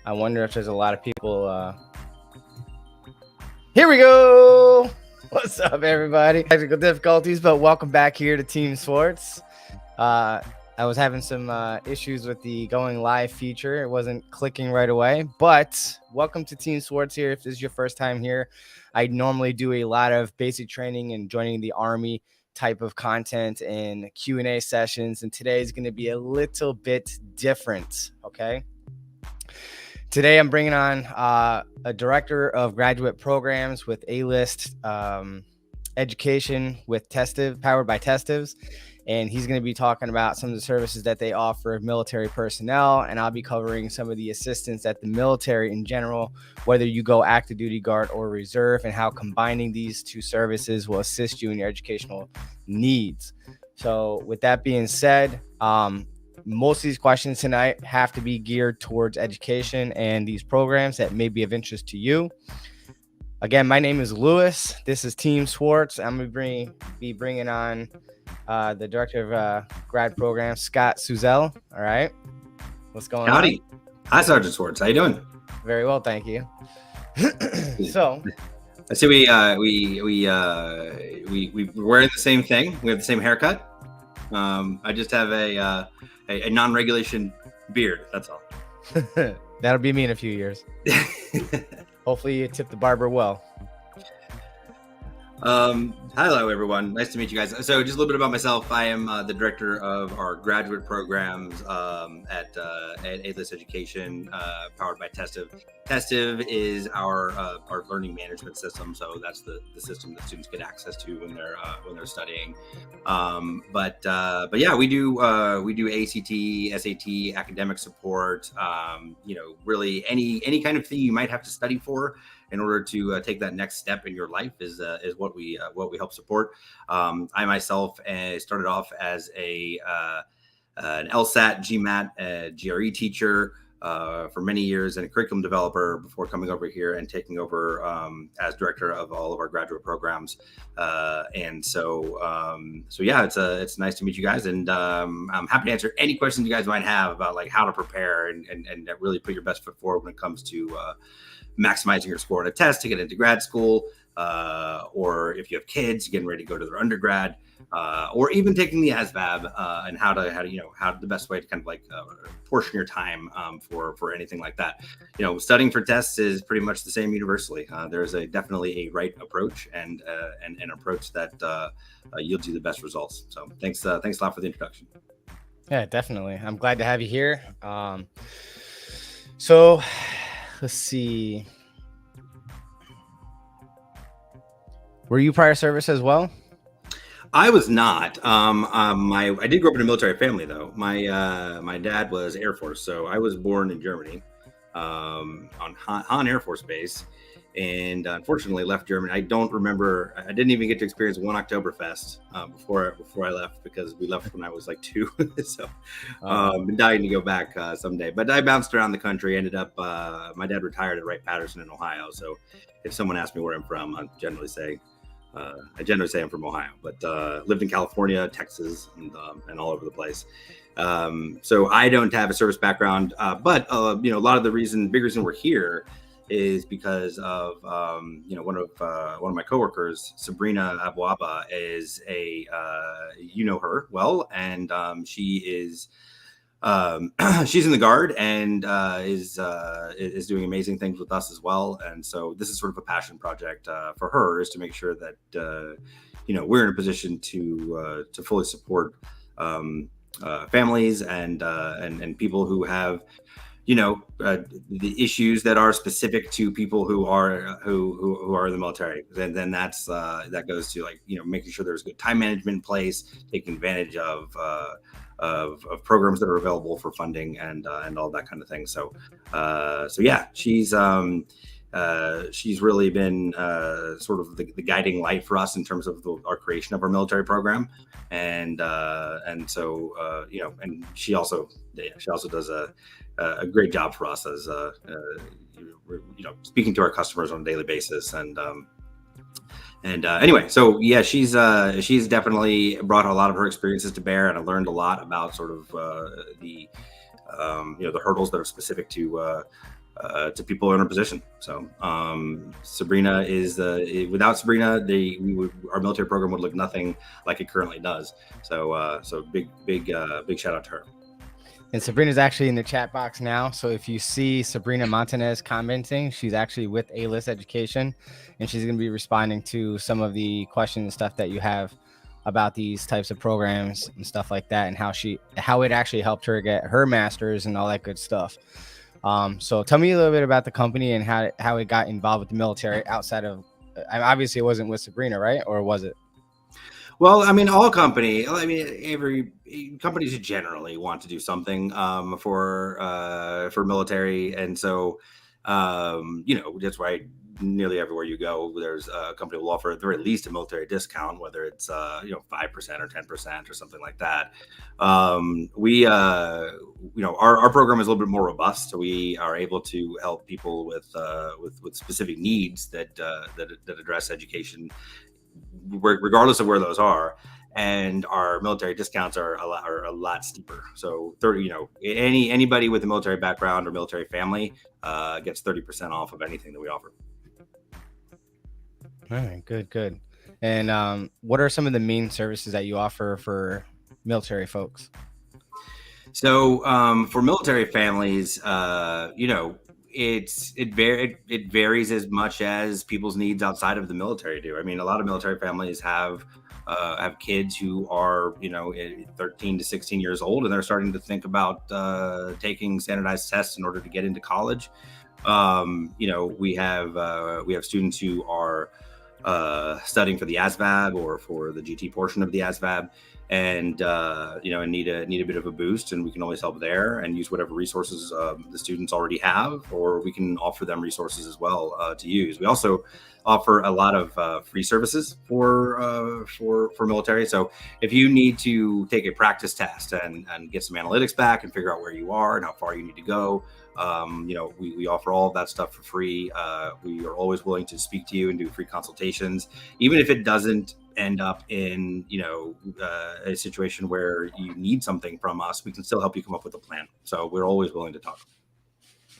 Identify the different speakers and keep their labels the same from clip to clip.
Speaker 1: I wonder if there's a lot of people. Here we go. What's up, everybody? Technical difficulties, but welcome back here to Team Swartz. I was having some issues with the going live feature. It wasn't clicking right away, but welcome to Team Swartz here. If this is your first time here, I normally do a lot of basic training and joining the Army type of content and Q&A sessions, and today is going to be a little bit different, okay? Today, I'm bringing on a director of graduate programs with A-List education with Testive'S, powered by Testive'S. And he's going to be talking about some of the services that they offer military personnel. And I'll be covering some of the assistance at the military in general, whether you go active duty, guard, or reserve, and how combining these two services will assist you in your educational needs. So with that being said, most of these questions tonight have to be geared towards education and these programs that may be of interest to you. Again, my name is Lewis. This is Team Swartz. I'm going to be bringing on the director of grad program, Scott SUZEL. All right. What's going on?
Speaker 2: Howdy. Hi, Sergeant Swartz. How you doing?
Speaker 1: Very well, thank you. So
Speaker 2: I see we're wearing the same thing. We have the same haircut. I just have a non-regulation beard. That's all.
Speaker 1: That'll be me in a few years. Hopefully you tip the barber well.
Speaker 2: Hello, everyone. Nice to meet you guys. So just a little bit about myself. I am the director of our graduate programs at A-List Education, powered by Testive'S. Testive'S is our learning management system. So that's the system that students get access to when they're studying. But yeah, we do ACT, SAT, academic support. Really any kind of thing you might have to study for in order to take that next step in your life is what we help support. I myself started off as an LSAT, GMAT, GRE teacher for many years and a curriculum developer before coming over here and taking over as director of all of our graduate programs. So yeah, it's nice to meet you guys, and I'm happy to answer any questions you guys might have about like how to prepare and really put your best foot forward when it comes to maximizing your score on a test to get into grad school, or if you have kids getting ready to go to their undergrad, or even taking the ASVAB, and how the best way to kind of like portion your time for anything like that. Studying for tests is pretty much the same universally. There's definitely a right approach and an approach that yields you the best results. So thanks a lot for the introduction.
Speaker 1: Yeah, definitely. I'm glad to have you here. So let's see. Were you prior service as well?
Speaker 2: I was not. I did grow up in a military family, though. My dad was Air Force, so I was born in Germany, on Hahn Air Force Base, and unfortunately left Germany. I don't remember. I didn't even get to experience one Oktoberfest before I left, because we left when I was like 2. So been dying to go back someday. But I bounced around the country. Ended up. My dad retired at Wright-Patterson in Ohio. So if someone asks me where I'm from, I generally say I'm from Ohio, but lived in California, Texas, and all over the place. So I don't have a service background, but a lot of the big reason we're here is because of one of my coworkers, Sabrina Abuaba, is her well, and she is. She's in the Guard and is doing amazing things with us as well. And so this is sort of a passion project for her, is to make sure that we're in a position to fully support families and people who have the issues that are specific to people who are in the military. Then that goes to making sure there's good time management in place, taking advantage of programs that are available for funding and all that kind of thing. So yeah, she's really been sort of the guiding light for us in terms of our creation of our military program, and so and she also does a great job for us as speaking to our customers on a daily basis. And anyway, so yeah, she's definitely brought a lot of her experiences to bear, and I learned a lot about sort of the the hurdles that are specific to people in our position. So Sabrina is without Sabrina, our military program would look nothing like it currently does. So big shout out to her.
Speaker 1: And Sabrina's actually in the chat box now. So if you see Sabrina Montanez commenting, she's actually with A-List Education, and she's going to be responding to some of the questions and stuff that you have about these types of programs and stuff like that, and how it actually helped her get her master's and all that good stuff. So tell me a little bit about the company and how it got involved with the military outside of, obviously it wasn't with Sabrina, right? Or was it?
Speaker 2: Well, every companies generally want to do something for military, and so that's why nearly everywhere you go, there's a company will offer at the very least a military discount, whether it's 5% or 10% or something like that. Our program is a little bit more robust, so we are able to help people with specific needs that address education, regardless of where those are, and our military discounts are a lot steeper. So anybody with a military background or military family gets 30% off of anything that we offer.
Speaker 1: All right, good. And what are some of the main services that you offer for military folks?
Speaker 2: So for military families, it varies as much as people's needs outside of the military do. I mean, a lot of military families have kids who are 13 to 16 years old, and they're starting to think about taking standardized tests in order to get into college. We have students who are studying for the ASVAB or for the GT portion of the ASVAB, and need a bit of a boost, and we can always help there and use whatever resources the students already have, or we can offer them resources as well to use. We also offer a lot of free services for military. So if you need to take a practice test and get some analytics back and figure out where you are and how far you need to go, we offer all of that stuff for free. We are always willing to speak to you and do free consultations, even if it doesn't end up in a situation where you need something from us. We can still help you come up with a plan. So we're always willing to talk.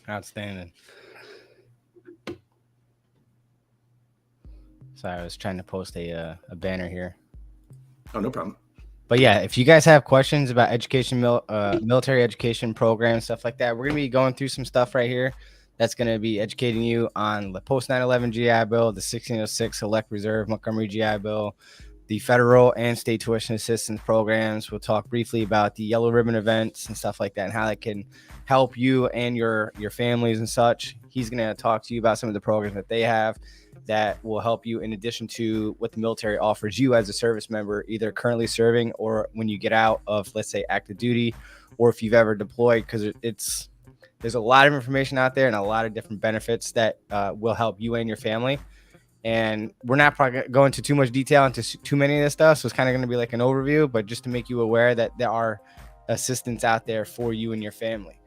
Speaker 1: Outstanding. Sorry, I was trying to post a banner here.
Speaker 2: Oh, no problem.
Speaker 1: But yeah, if you guys have questions about education, military education programs, stuff like that, we're going to be going through some stuff right here that's going to be educating you on the post 9/11 GI Bill, the 1606 Select Reserve Montgomery GI Bill, the federal and state tuition assistance programs. We'll talk briefly about the yellow ribbon events and stuff like that, and how that can help you and your families and such. He's going to talk to you about some of the programs that they have that will help you, in addition to what the military offers you as a service member, either currently serving or when you get out of, let's say, active duty, or if you've ever deployed, because there's a lot of information out there and a lot of different benefits that will help you and your family. And we're not probably going into too much detail into too many of this stuff, so it's kind of going to be like an overview, but just to make you aware that there are assistance out there for you and your family.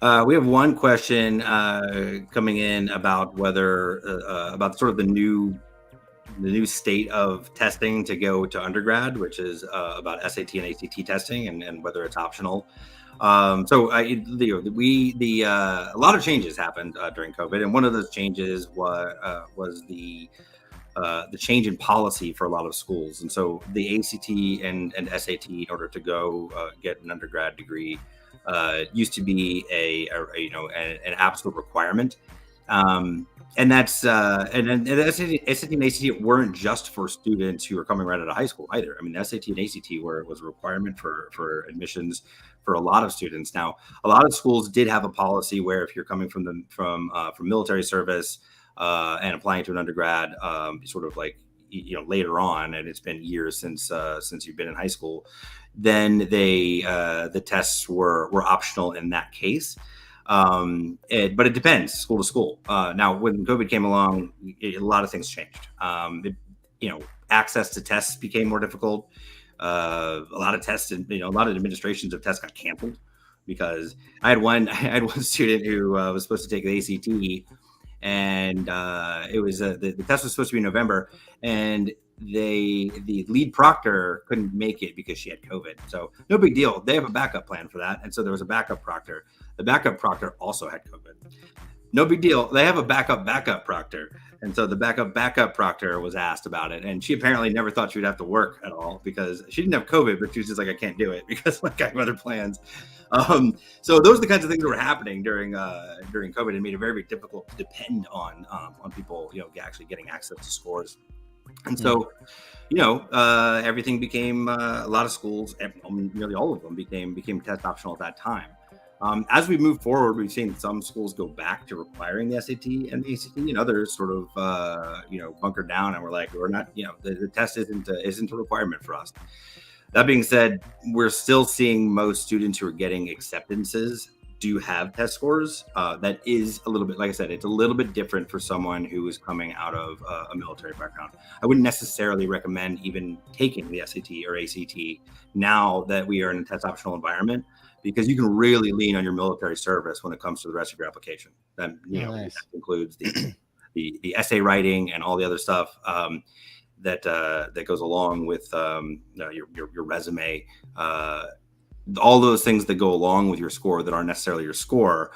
Speaker 2: We have one question coming in about whether about sort of the new state of testing to go to undergrad, which is about SAT and ACT testing and whether it's optional. A lot of changes happened during COVID, and one of those changes was the change in policy for a lot of schools. And so the ACT and SAT, in order to go get an undergrad degree, used to be an absolute requirement, and that's and the SAT and ACT weren't just for students who were coming right out of high school either. I mean, the SAT and ACT was a requirement for admissions for a lot of students. Now, a lot of schools did have a policy where if you're coming from military service and applying to an undergrad, sort of like later on, and it's been years since you've been in high school, then the tests were optional in that case. But it depends school to school. Now, when COVID came along, a lot of things changed. Access to tests became more difficult. A lot of tests and a lot of administrations of tests got canceled because I had one student who was supposed to take the ACT, and it was the test was supposed to be in November, and the lead proctor couldn't make it because she had COVID. So no big deal. They have a backup plan for that. And so there was a backup proctor. The backup proctor also had COVID. No big deal. They have a backup proctor. And so the backup proctor was asked about it. And she apparently never thought she would have to work at all because she didn't have COVID, but she was just like, I can't do it because like I have other plans. So those are the kinds of things that were happening during COVID and made it very, very difficult to depend on people, actually getting access to scores. And so, everything became a lot of schools, nearly all of them became test optional at that time. As we move forward, we've seen some schools go back to requiring the SAT and the ACT, and others sort of, bunkered down, and we're like, we're not, the test isn't a requirement for us. That being said, we're still seeing most students who are getting acceptances do have test scores. That is a little bit, like I said, it's a little bit different for someone who is coming out of a military background. I wouldn't necessarily recommend even taking the SAT or ACT now that we are in a test optional environment, because you can really lean on your military service when it comes to the rest of your application. That that includes the essay writing and all the other stuff that goes along with your resume. All those things that go along with your score that aren't necessarily your score.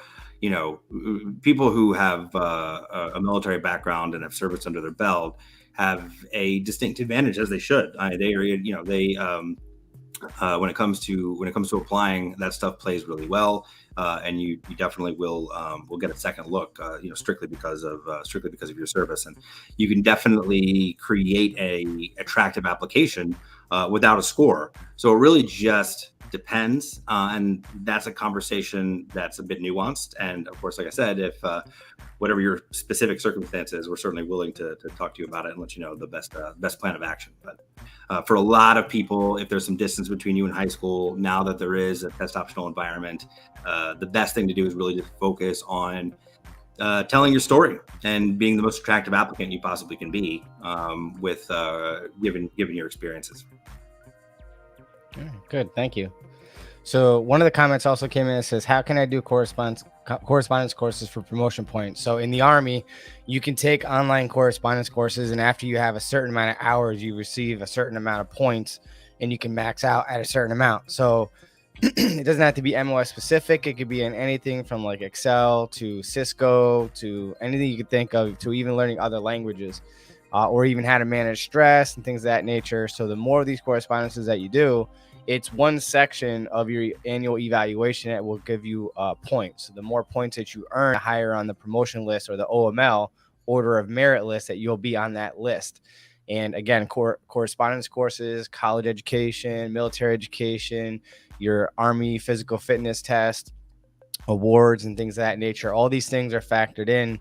Speaker 2: People who have a military background and have service under their belt have a distinct advantage, as they should. When it comes to applying, that stuff plays really well, and you definitely will get a second look, strictly because of your service, and you can definitely create a attractive application without a score. So it really just depends, and that's a conversation that's a bit nuanced. And of course, like I said, if whatever your specific circumstances, we're certainly willing to talk to you about it and let you know the best plan of action. But for a lot of people, if there's some distance between you and high school, now that there is a test optional environment, the best thing to do is really just focus on telling your story and being the most attractive applicant you possibly can be, with given your experiences.
Speaker 1: Good, thank you. So one of the comments also came in that says, how can I do correspondence courses for promotion points? So in the Army, you can take online correspondence courses, and after you have a certain amount of hours, you receive a certain amount of points, and you can max out at a certain amount. So it doesn't have to be MOS specific. It could be in anything from like Excel to Cisco to anything you could think of, to even learning other languages, or even how to manage stress and things of that nature. So the more of these correspondences that you do, it's one section of your annual evaluation that will give you points. So the more points that you earn, the higher on the promotion list or the OML, order of merit list, that you'll be on that list. And again, correspondence courses, college education, military education, your Army physical fitness test, awards, and things of that nature. All these things are factored in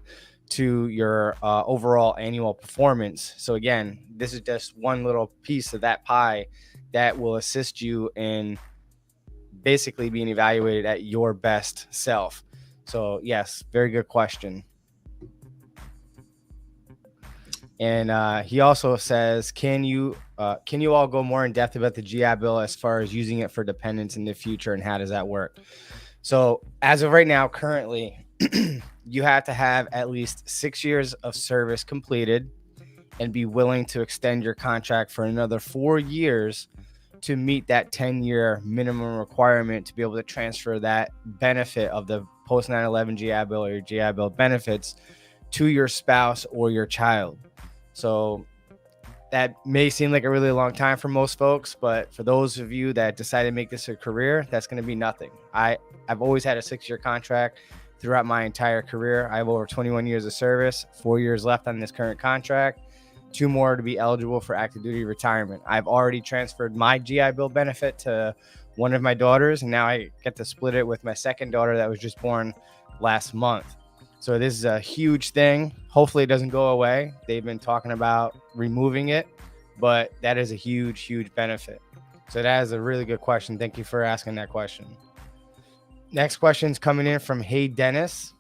Speaker 1: to your overall annual performance. So again, this is just one little piece of that pie that will assist you in basically being evaluated at your best self. So yes, very good question. And he also says, can you all go more in depth about the GI Bill as far as using it for dependents in the future, and how does that work? So as of right now, currently, you have to have at least 6 years of service completed and be willing to extend your contract for another 4 years to meet that 10-year minimum requirement to be able to transfer that benefit of the post 9/11 GI Bill or your GI Bill benefits to your spouse or your child. So that may seem like a really long time for most folks, but for those of you that decide to make this a career, that's going to be nothing. I've always had a 6-year contract throughout my entire career. I have over 21 years of service, 4 years left on this current contract, 2 more to be eligible for active duty retirement. I've already transferred my GI Bill benefit to one of my daughters, and now I get to split it with my second daughter that was just born last month. So this is a huge thing. Hopefully it doesn't go away. They've been talking about removing it, but that is a huge, huge benefit. So that is a really good question. Thank you for asking that question. Next question is coming in from Hey Dennis.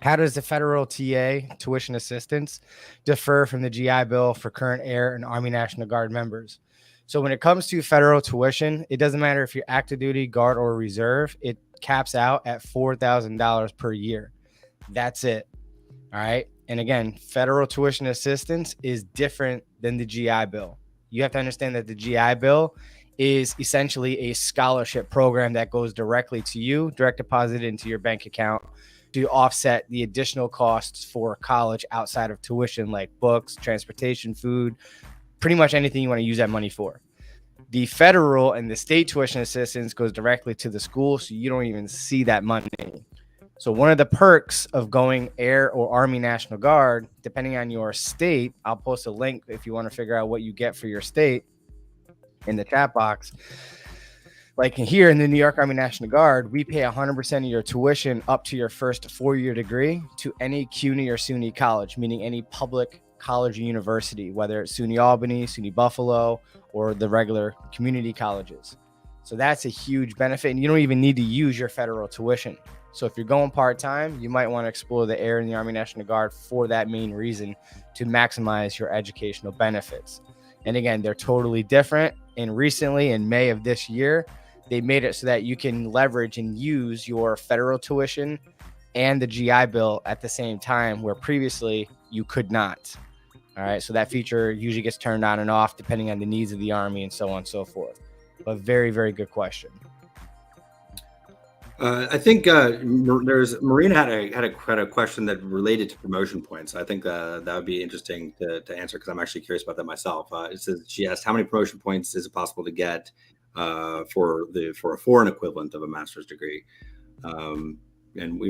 Speaker 1: How does the federal TA, tuition assistance, differ from the GI Bill for current Air and Army National Guard members? So when it comes to federal tuition, it doesn't matter if you're active duty, Guard, or Reserve. It caps out at $4,000 per year. That's it. All right. And again, federal tuition assistance is different than the GI Bill. You have to understand that the GI Bill is essentially a scholarship program that goes directly to you, direct deposited into your bank account to offset the additional costs for college outside of tuition, like books, transportation, food, pretty much anything you want to use that money for. The federal and the state tuition assistance goes directly to the school, so you don't even see that money. So one of the perks of going Air or Army National Guard, depending on your state, I'll post a link if you want to figure out what you get for your state in the chat box. Like here in the New York Army National Guard, we pay 100% of your tuition up to your first 4-year degree to any CUNY or SUNY college, meaning any public college or university, whether it's SUNY Albany, SUNY Buffalo, or the regular community colleges. So that's a huge benefit, and you don't even need to use your federal tuition. So if you're going part-time, you might want to explore the Air and the Army National Guard for that main reason, to maximize your educational benefits. And again, they're totally different. And recently in May of this year, they made it so that you can leverage and use your federal tuition and the GI Bill at the same time, where previously you could not. All right. So that feature usually gets turned on and off depending on the needs of the Army and so on and so forth. But very, very good question.
Speaker 2: I think there's Marina had a question that related to promotion points. I think that would be interesting to answer, because I'm actually curious about that myself. It says, she asked, how many promotion points is it possible to get for a foreign equivalent of a master's degree, and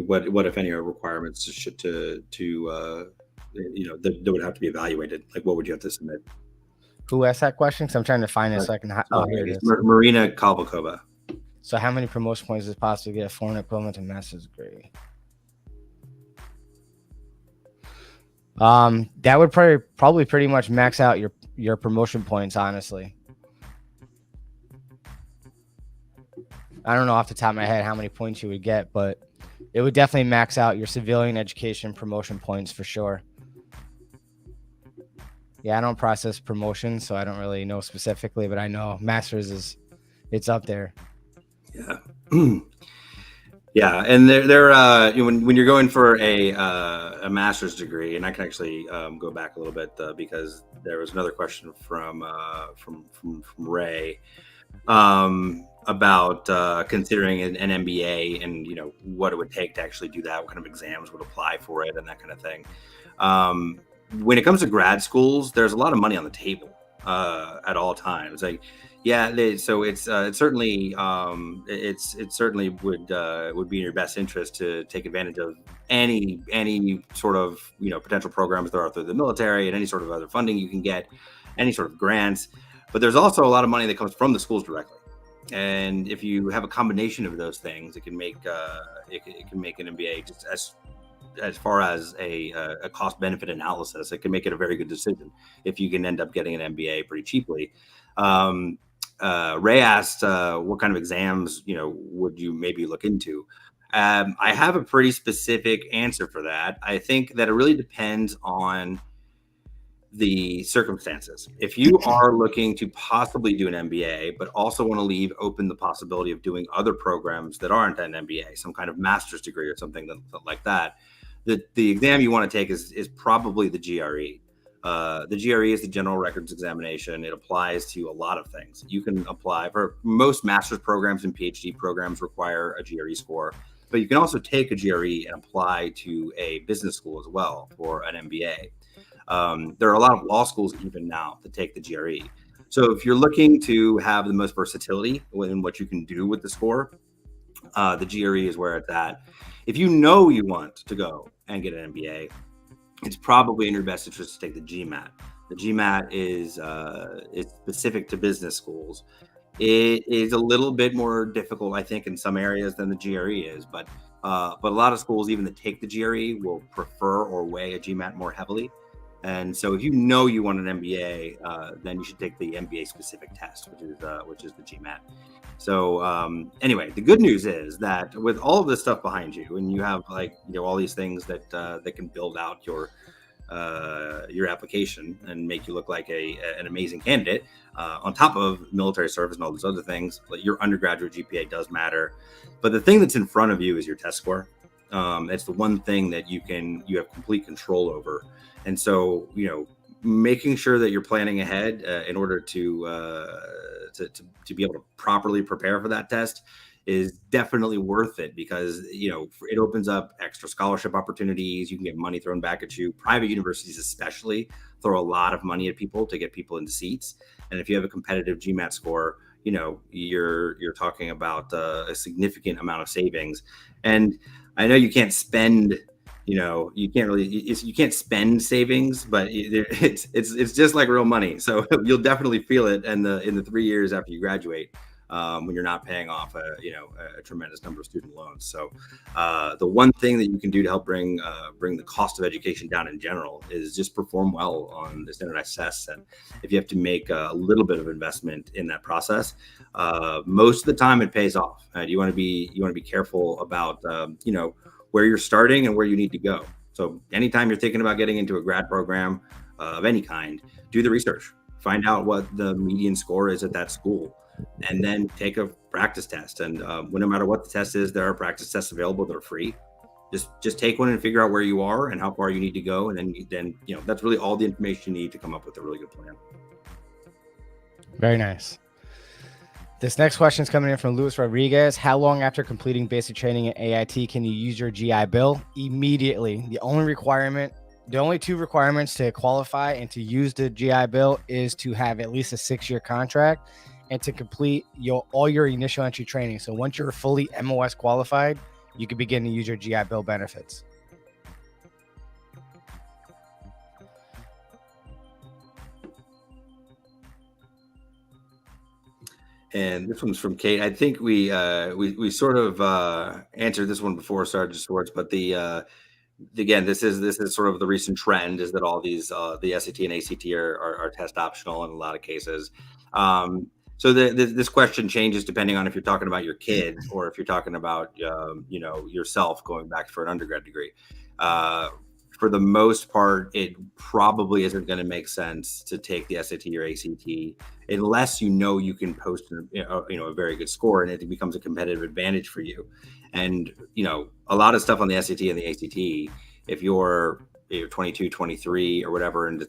Speaker 2: what if any are requirements that would have to be evaluated? Like, what would you have to submit?
Speaker 1: Who asked that question? Because I'm trying to find it so I can. Oh, here it is.
Speaker 2: Marina Kalvakova.
Speaker 1: So how many promotion points is it possible to get a foreign equivalent to master's degree? That would probably pretty much max out your promotion points, honestly. I don't know off the top of my head how many points you would get, but it would definitely max out your civilian education promotion points for sure. Yeah, I don't process promotions, so I don't really know specifically, but I know master's it's up there.
Speaker 2: Yeah. Yeah, and when you're going for a master's degree, and I can actually go back a little bit because there was another question from Ray about considering an MBA and what it would take to actually do that, what kind of exams would apply for it, and that kind of thing. When it comes to grad schools, there's a lot of money on the table at all times. Like, yeah, so it certainly would be in your best interest to take advantage of any sort of potential programs there are through the military and any sort of other funding you can get, any sort of grants. But there's also a lot of money that comes from the schools directly, and if you have a combination of those things, it can make an MBA just as far as a cost benefit analysis. It can make it a very good decision if you can end up getting an MBA pretty cheaply. Ray asked, what kind of exams, would you maybe look into? I have a pretty specific answer for that. I think that it really depends on the circumstances. If you are looking to possibly do an MBA, but also want to leave open the possibility of doing other programs that aren't an MBA, some kind of master's degree or something like that, the exam you want to take is probably the GRE. The GRE is the General Records Examination. It applies to a lot of things. You can apply for most master's programs and PhD programs require a GRE score, but you can also take a GRE and apply to a business school as well for an MBA. There are a lot of law schools even now that take the GRE. So if you're looking to have the most versatility in what you can do with the score, the GRE is where it's at. If you want to go and get an MBA, it's probably in your best interest to take the GMAT. The GMAT is it's specific to business schools. It is a little bit more difficult, I think, in some areas than the GRE is, but a lot of schools, even that take the GRE, will prefer or weigh a GMAT more heavily. And so if you want an MBA, then you should take the MBA specific test, which is the GMAT. So anyway, the good news is that with all of this stuff behind you, and you have all these things that can build out your application and make you look like an amazing candidate, on top of military service and all those other things, like your undergraduate GPA does matter. But the thing that's in front of you is your test score. It's the one thing that you have complete control over. And so, making sure that you're planning ahead in order to be able to properly prepare for that test is definitely worth it, because it opens up extra scholarship opportunities. You can get money thrown back at you. Private universities especially throw a lot of money at people to get people into seats, and if you have a competitive GMAT score, you're talking about a significant amount of savings. And I know you can't spend you can't spend savings, but it's just like real money. So you'll definitely feel it in the 3 years after you graduate, when you're not paying off a tremendous number of student loans. So the one thing that you can do to help bring the cost of education down in general is just perform well on the standardized tests. And if you have to make a little bit of investment in that process, most of the time it pays off. You want to be careful about where you're starting and where you need to go. So anytime you're thinking about getting into a grad program of any kind, do the research, find out what the median score is at that school, and then take a practice test. And no matter what the test is, there are practice tests available that are free. Just take one and figure out where you are and how far you need to go. And then that's really all the information you need to come up with a really good plan.
Speaker 1: Very nice. This next question is coming in from Luis Rodriguez. How long after completing basic training at AIT can you use your GI Bill? Immediately. The only two requirements to qualify and to use the GI Bill is to have at least a 6-year contract and to complete all your initial entry training. So once you're fully MOS qualified, you can begin to use your GI Bill benefits.
Speaker 2: And this one's from Kate. I think we sort of answered this one before, Sergeant Swartz, but again, this is sort of the recent trend, is that all these the SAT and ACT are test optional in a lot of cases. So this question changes depending on if you're talking about your kids or if you're talking about yourself going back for an undergrad degree. For the most part, it probably isn't going to make sense to take the SAT or ACT unless you can post a very good score and it becomes a competitive advantage for you. And a lot of stuff on the SAT and the ACT, if you're 22, 23 or whatever, and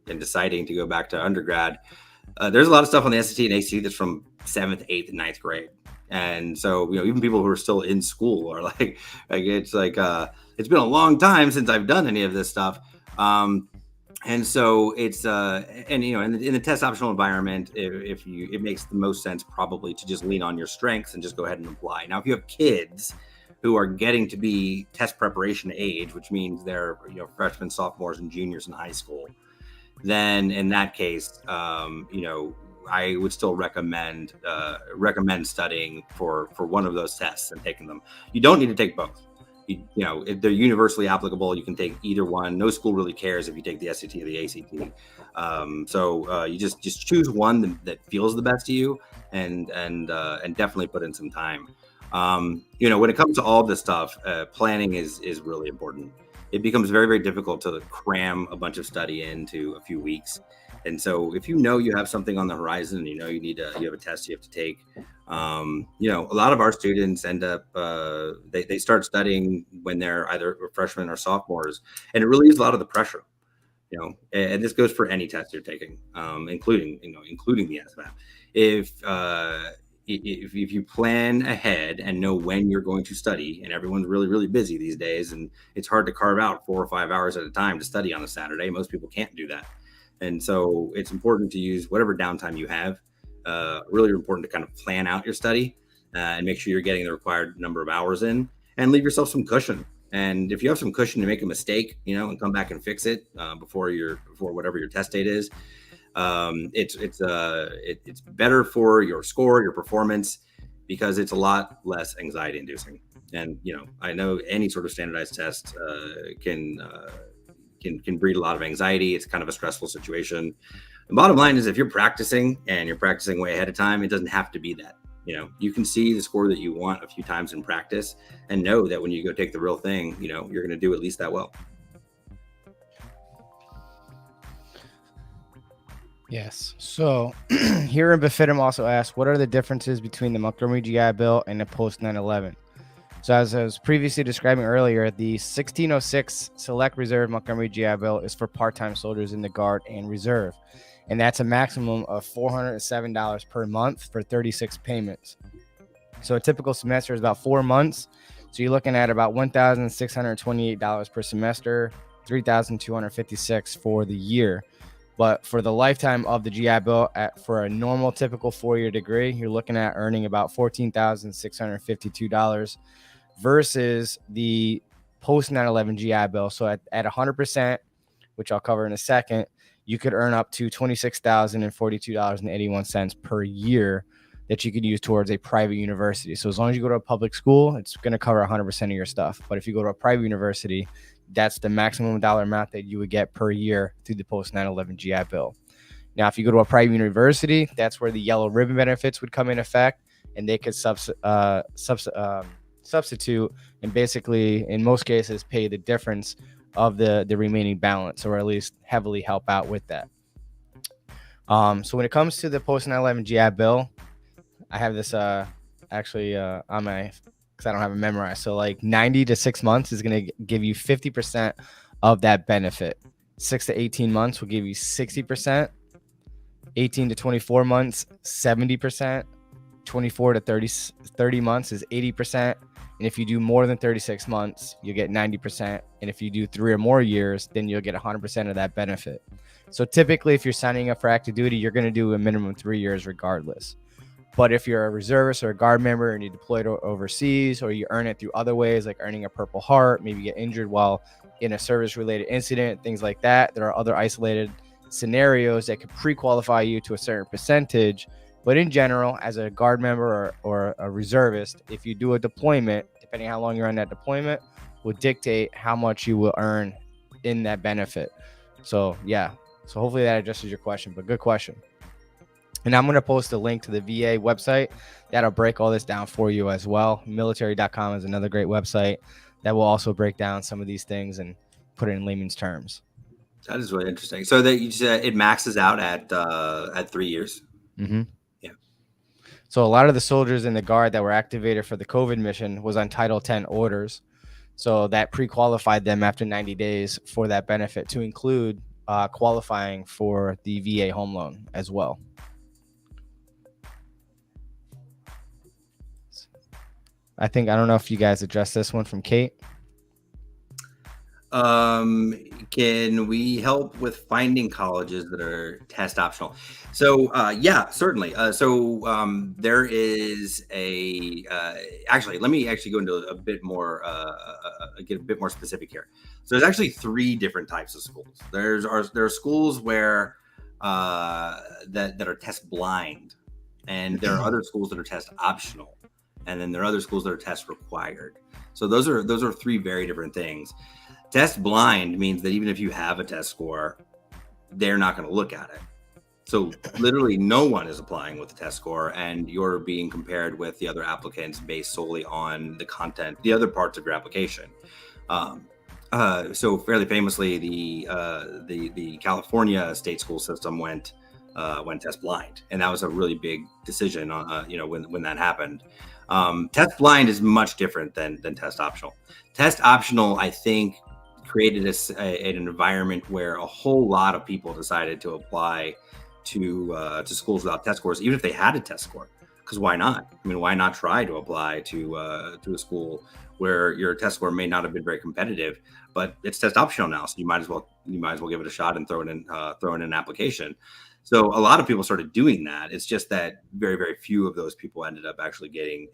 Speaker 2: deciding to go back to undergrad, there's a lot of stuff on the SAT and ACT that's from 7th, 8th, and 9th grade. And so, even people who are still in school are like it's like, it's been a long time since I've done any of this stuff. And so it's, in the test optional environment, it makes the most sense probably to just lean on your strengths and just go ahead and apply. Now, if you have kids who are getting to be test preparation age, which means they're, freshmen, sophomores, and juniors in high school, then in that case, I would still recommend studying for one of those tests and taking them. You don't need to take both. If they're universally applicable, you can take either one. No school really cares if you take the SAT or the ACT. So you just choose one that feels the best to you, and definitely put in some time. When it comes to all this stuff, planning is really important. It becomes very, very difficult to cram a bunch of study into a few weeks. And so if you have something on the horizon, you have a test you have to take, a lot of our students end up, they start studying when they're either freshmen or sophomores, and it relieves a lot of the pressure, and this goes for any test you're taking, including the ASVAB. If you plan ahead and know when you're going to study, and everyone's really, really busy these days, and it's hard to carve out 4 or 5 hours at a time to study on a Saturday. Most people can't do that. And so it's important to use whatever downtime you have. Really important to kind of plan out your study and make sure you're getting the required number of hours in, and leave yourself some cushion. And if you have some cushion to make a mistake, and come back and fix it before whatever your test date is, it's better for your score, your performance, because it's a lot less anxiety inducing. And I know any sort of standardized test can breed a lot of anxiety. It's kind of a stressful situation. The bottom line is, if you're practicing and you're practicing way ahead of time, it doesn't have to be that. You can see the score that you want a few times in practice, and know that when you go take the real thing, you're going to do at least that well.
Speaker 1: Yes. So here in Befit'em also asked, what are the differences between the Montgomery GI Bill and the post 9/11? So as I was previously describing earlier, the 1606 Select Reserve Montgomery GI Bill is for part-time soldiers in the Guard and Reserve. And that's a maximum of $407 per month for 36 payments. So a typical semester is about 4 months. So you're looking at about $1,628 per semester, $3,256 for the year. But for the lifetime of the GI Bill, for a normal typical 4-year degree, you're looking at earning about $14,652 versus the post 9/11 GI Bill. So at 100%, which I'll cover in a second, you could earn up to $26,042.81 per year that you could use towards a private university. So as long as you go to a public school, it's going to cover 100% of your stuff. But if you go to a private university, that's the maximum dollar amount that you would get per year through the post 9/11 GI Bill. Now, if you go to a private university, that's where the yellow ribbon benefits would come in effect, and they could substitute and basically, in most cases, pay the difference of the remaining balance, or at least heavily help out with that. So when it comes to the post 9/11 GI Bill, I have this actually on my, because I don't have it memorized. So like 90 to 6 months is going to give you 50% of that benefit. 6 to 18 months will give you 60%. 18 to 24 months, 70%. 24 to 30 months is 80%. And if you do more than 36 months, you get 90%. And if you do 3 or more years, then you'll get 100% of that benefit. So typically, if you're signing up for active duty, you're going to do a minimum 3 years regardless. But if you're a reservist or a Guard member and you deployed overseas, or you earn it through other ways, like earning a Purple Heart, maybe get injured while in a service-related incident, things like that, there are other isolated scenarios that could pre-qualify you to a certain percentage. But in general, as a Guard member or a reservist, if you do a deployment, depending on how long you're on that deployment, will dictate how much you will earn in that benefit. So yeah, so hopefully that addresses your question, but good question. And I'm going to post a link to the VA website that'll break all this down for you as well. Military.com is another great website that will also break down some of these things and put it in layman's terms.
Speaker 2: That is really interesting. So that you said it maxes out at 3 years.
Speaker 1: Mm-hmm.
Speaker 2: Yeah.
Speaker 1: So a lot of the soldiers in the Guard that were activated for the COVID mission was on Title 10 orders. So that pre-qualified them after 90 days for that benefit, to include qualifying for the VA home loan as well. I don't know if you guys addressed this one from Kate.
Speaker 2: Can we help with finding colleges that are test optional? So yeah, certainly. There is actually, let me go into a bit more, get a bit more specific here. So there's actually 3 different types of schools. There are schools where that are test blind, and there are other schools that are test optional. And then there are other schools that are test required. So those are 3 very different things. Test blind means that even if you have a test score, they're not going to look at it. So literally no one is applying with a test score, and you're being compared with the other applicants based solely on the content, the other parts of your application. So fairly famously, the California state school system went test blind, and that was a really big decision when that happened. Test blind is much different than test optional. Test optional, I think, created an environment where a whole lot of people decided to apply to schools without test scores, even if they had a test score. Because why not? I mean, why not try to apply to a school where your test score may not have been very competitive, but it's test optional now, so you might as well give it a shot and throw in an application. So a lot of people started doing that. It's just that very, very few of those people ended up actually getting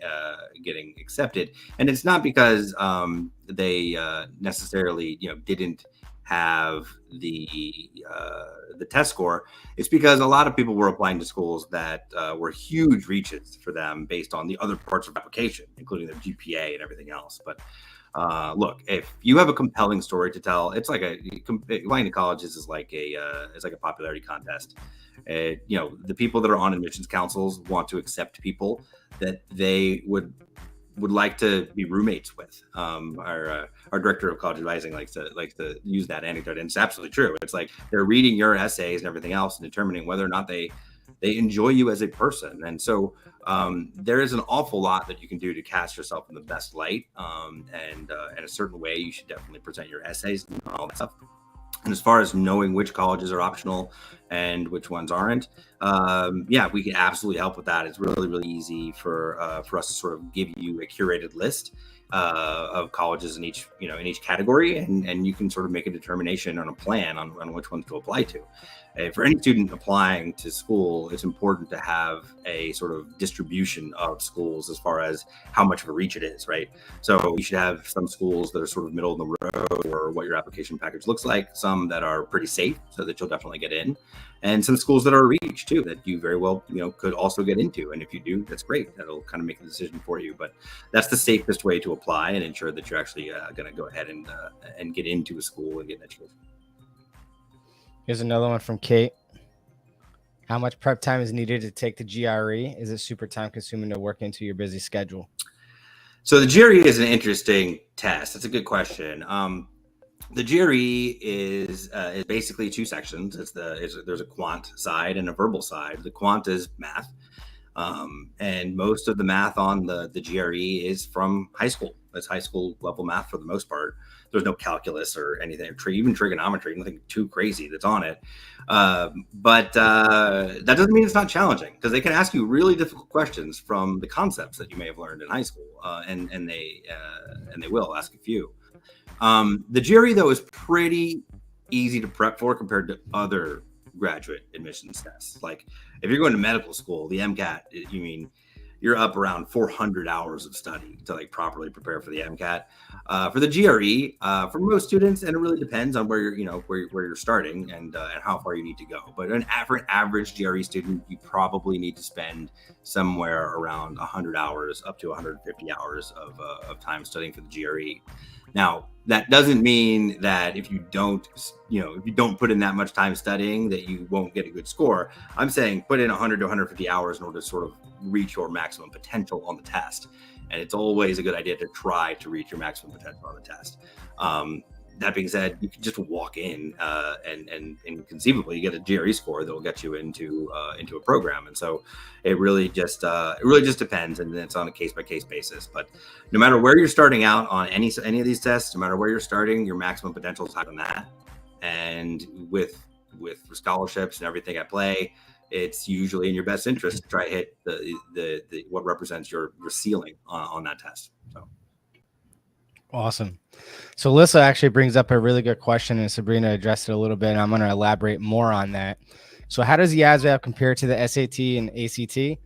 Speaker 2: accepted. And it's not because they necessarily didn't have the test score. It's because a lot of people were applying to schools that were huge reaches for them based on the other parts of the application, including their GPA and everything else. But look, if you have a compelling story to tell, it's like applying to colleges is like a popularity contest. The people that are on admissions councils want to accept people that they would like to be roommates with. Our director of college advising likes to use that anecdote, and it's absolutely true. It's like they're reading your essays and everything else and determining whether or not they they enjoy you as a person. And so there is an awful lot that you can do to cast yourself in the best light. And in a certain way, you should definitely present your essays and all that stuff. And as far as knowing which colleges are optional and which ones aren't, yeah, we can absolutely help with that. It's really, really easy for us to sort of give you a curated list of colleges in each category, and you can sort of make a determination on a plan on which ones to apply to. For any student applying to school, it's important to have a sort of distribution of schools as far as how much of a reach it is, right? So you should have some schools that are sort of middle of the road or what your application package looks like, some that are pretty safe so that you'll definitely get in, and some schools that are reach too that you very well could also get into. And if you do, that's great. That'll kind of make the decision for you. But that's the safest way to apply and ensure that you're actually going to go ahead and get into a school and get an education.
Speaker 1: Here's another one from Kate. How much prep time is needed to take the GRE? Is it super time consuming to work into your busy schedule?
Speaker 2: So the GRE is an interesting test. That's a good question. The GRE is basically two sections. There's a quant side and a verbal side. The quant is math, and most of the math on the GRE is from high school. It's high school level math for the most part. There's no calculus or anything, even trigonometry, nothing too crazy that's on it. But that doesn't mean it's not challenging, because they can ask you really difficult questions from the concepts that you may have learned in high school, and they will ask a few. The GRE, though, is pretty easy to prep for compared to other graduate admissions tests. Like if you're going to medical school, the MCAT, you're up around 400 hours of study to like properly prepare for the MCAT. For the GRE, for most students, and it really depends on where you're starting and how far you need to go. But for an average GRE student, you probably need to spend somewhere around 100 hours up to 150 hours of time studying for the GRE. Now, that doesn't mean that if you don't put in that much time studying that you won't get a good score. I'm saying put in 100 to 150 hours in order to sort of reach your maximum potential on the test. And it's always a good idea to try to reach your maximum potential on the test. That being said, you can just walk in and conceivably get a GRE score that will get you into a program. And so it really just depends, and it's on a case by case basis. But no matter where you're starting out on any of these tests, no matter where you're starting, your maximum potential is higher than that. And with scholarships and everything at play, it's usually in your best interest to try to hit the what represents your ceiling on that test. So.
Speaker 1: Awesome. So Alyssa actually brings up a really good question, and Sabrina addressed it a little bit, and I'm going to elaborate more on that. So how does the ASVAB compare to the SAT and ACT?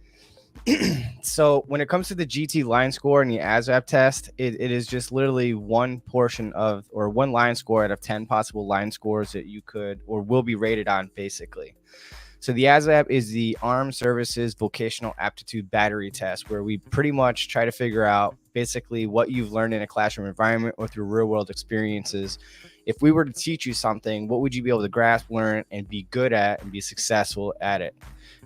Speaker 1: So when it comes to the GT line score and the ASVAB test, it is just literally one portion of, or one line score out of 10 possible line scores that you could or will be rated on, basically. So the ASVAB is the Armed Services Vocational Aptitude Battery Test, where we pretty much try to figure out basically what you've learned in a classroom environment or through real world experiences. If we were to teach you something, what would you be able to grasp, learn, and be good at and be successful at it?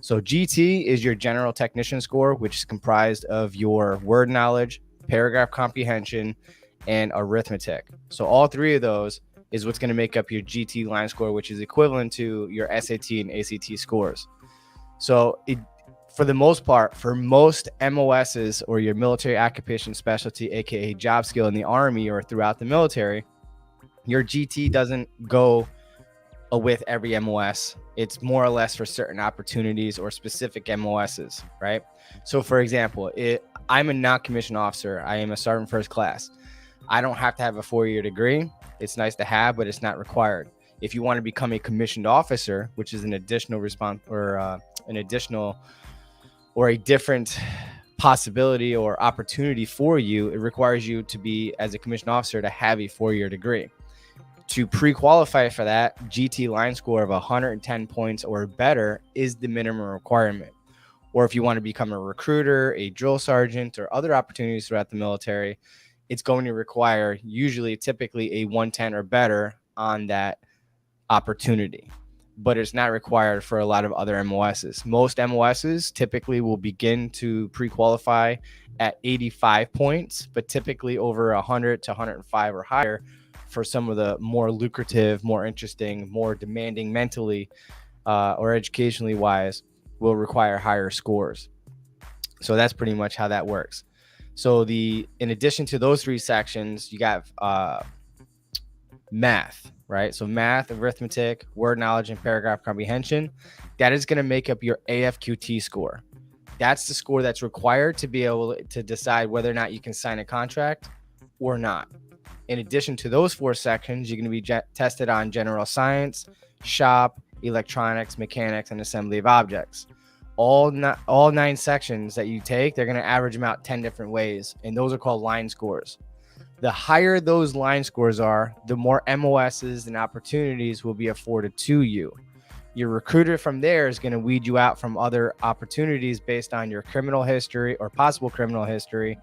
Speaker 1: So GT is your general technician score, which is comprised of your word knowledge, paragraph comprehension, and arithmetic. So all three of those is what's going to make up your GT line score, which is equivalent to your SAT and ACT scores. So for the most part, for most MOSs or your military occupation specialty, aka job skill in the Army or throughout the military, your GT doesn't go with every MOS. It's more or less for certain opportunities or specific MOSs, right? So for example, I'm a non-commissioned officer. I am a sergeant first class. I don't have to have a 4-year degree. It's nice to have, but it's not required. If you want to become a commissioned officer, which is an additional response or a different possibility or opportunity for you, it requires you to be, as a commissioned officer, to have a 4-year degree. To pre-qualify for that, GT line score of 110 points or better is the minimum requirement. Or if you want to become a recruiter, a drill sergeant, or other opportunities throughout the military, it's going to require typically a 110 or better on that opportunity, but it's not required for a lot of other MOSs. Most MOSs typically will begin to pre-qualify at 85 points, but typically over 100 to 105 or higher for some of the more lucrative, more interesting, more demanding mentally or educationally wise will require higher scores. So that's pretty much how that works. So in addition to those 3 sections, you got math, right? So math, arithmetic, word knowledge, and paragraph comprehension. That is going to make up your AFQT score. That's the score that's required to be able to decide whether or not you can sign a contract or not. In addition to those 4 sections, you're going to be tested on general science, shop, electronics, mechanics, and assembly of objects. All 9 sections that you take, they're going to average them out 10 different ways, and those are called line scores. The higher those line scores are, the more MOSs and opportunities will be afforded to you. Your recruiter from there is going to weed you out from other opportunities based on your criminal history or possible criminal history,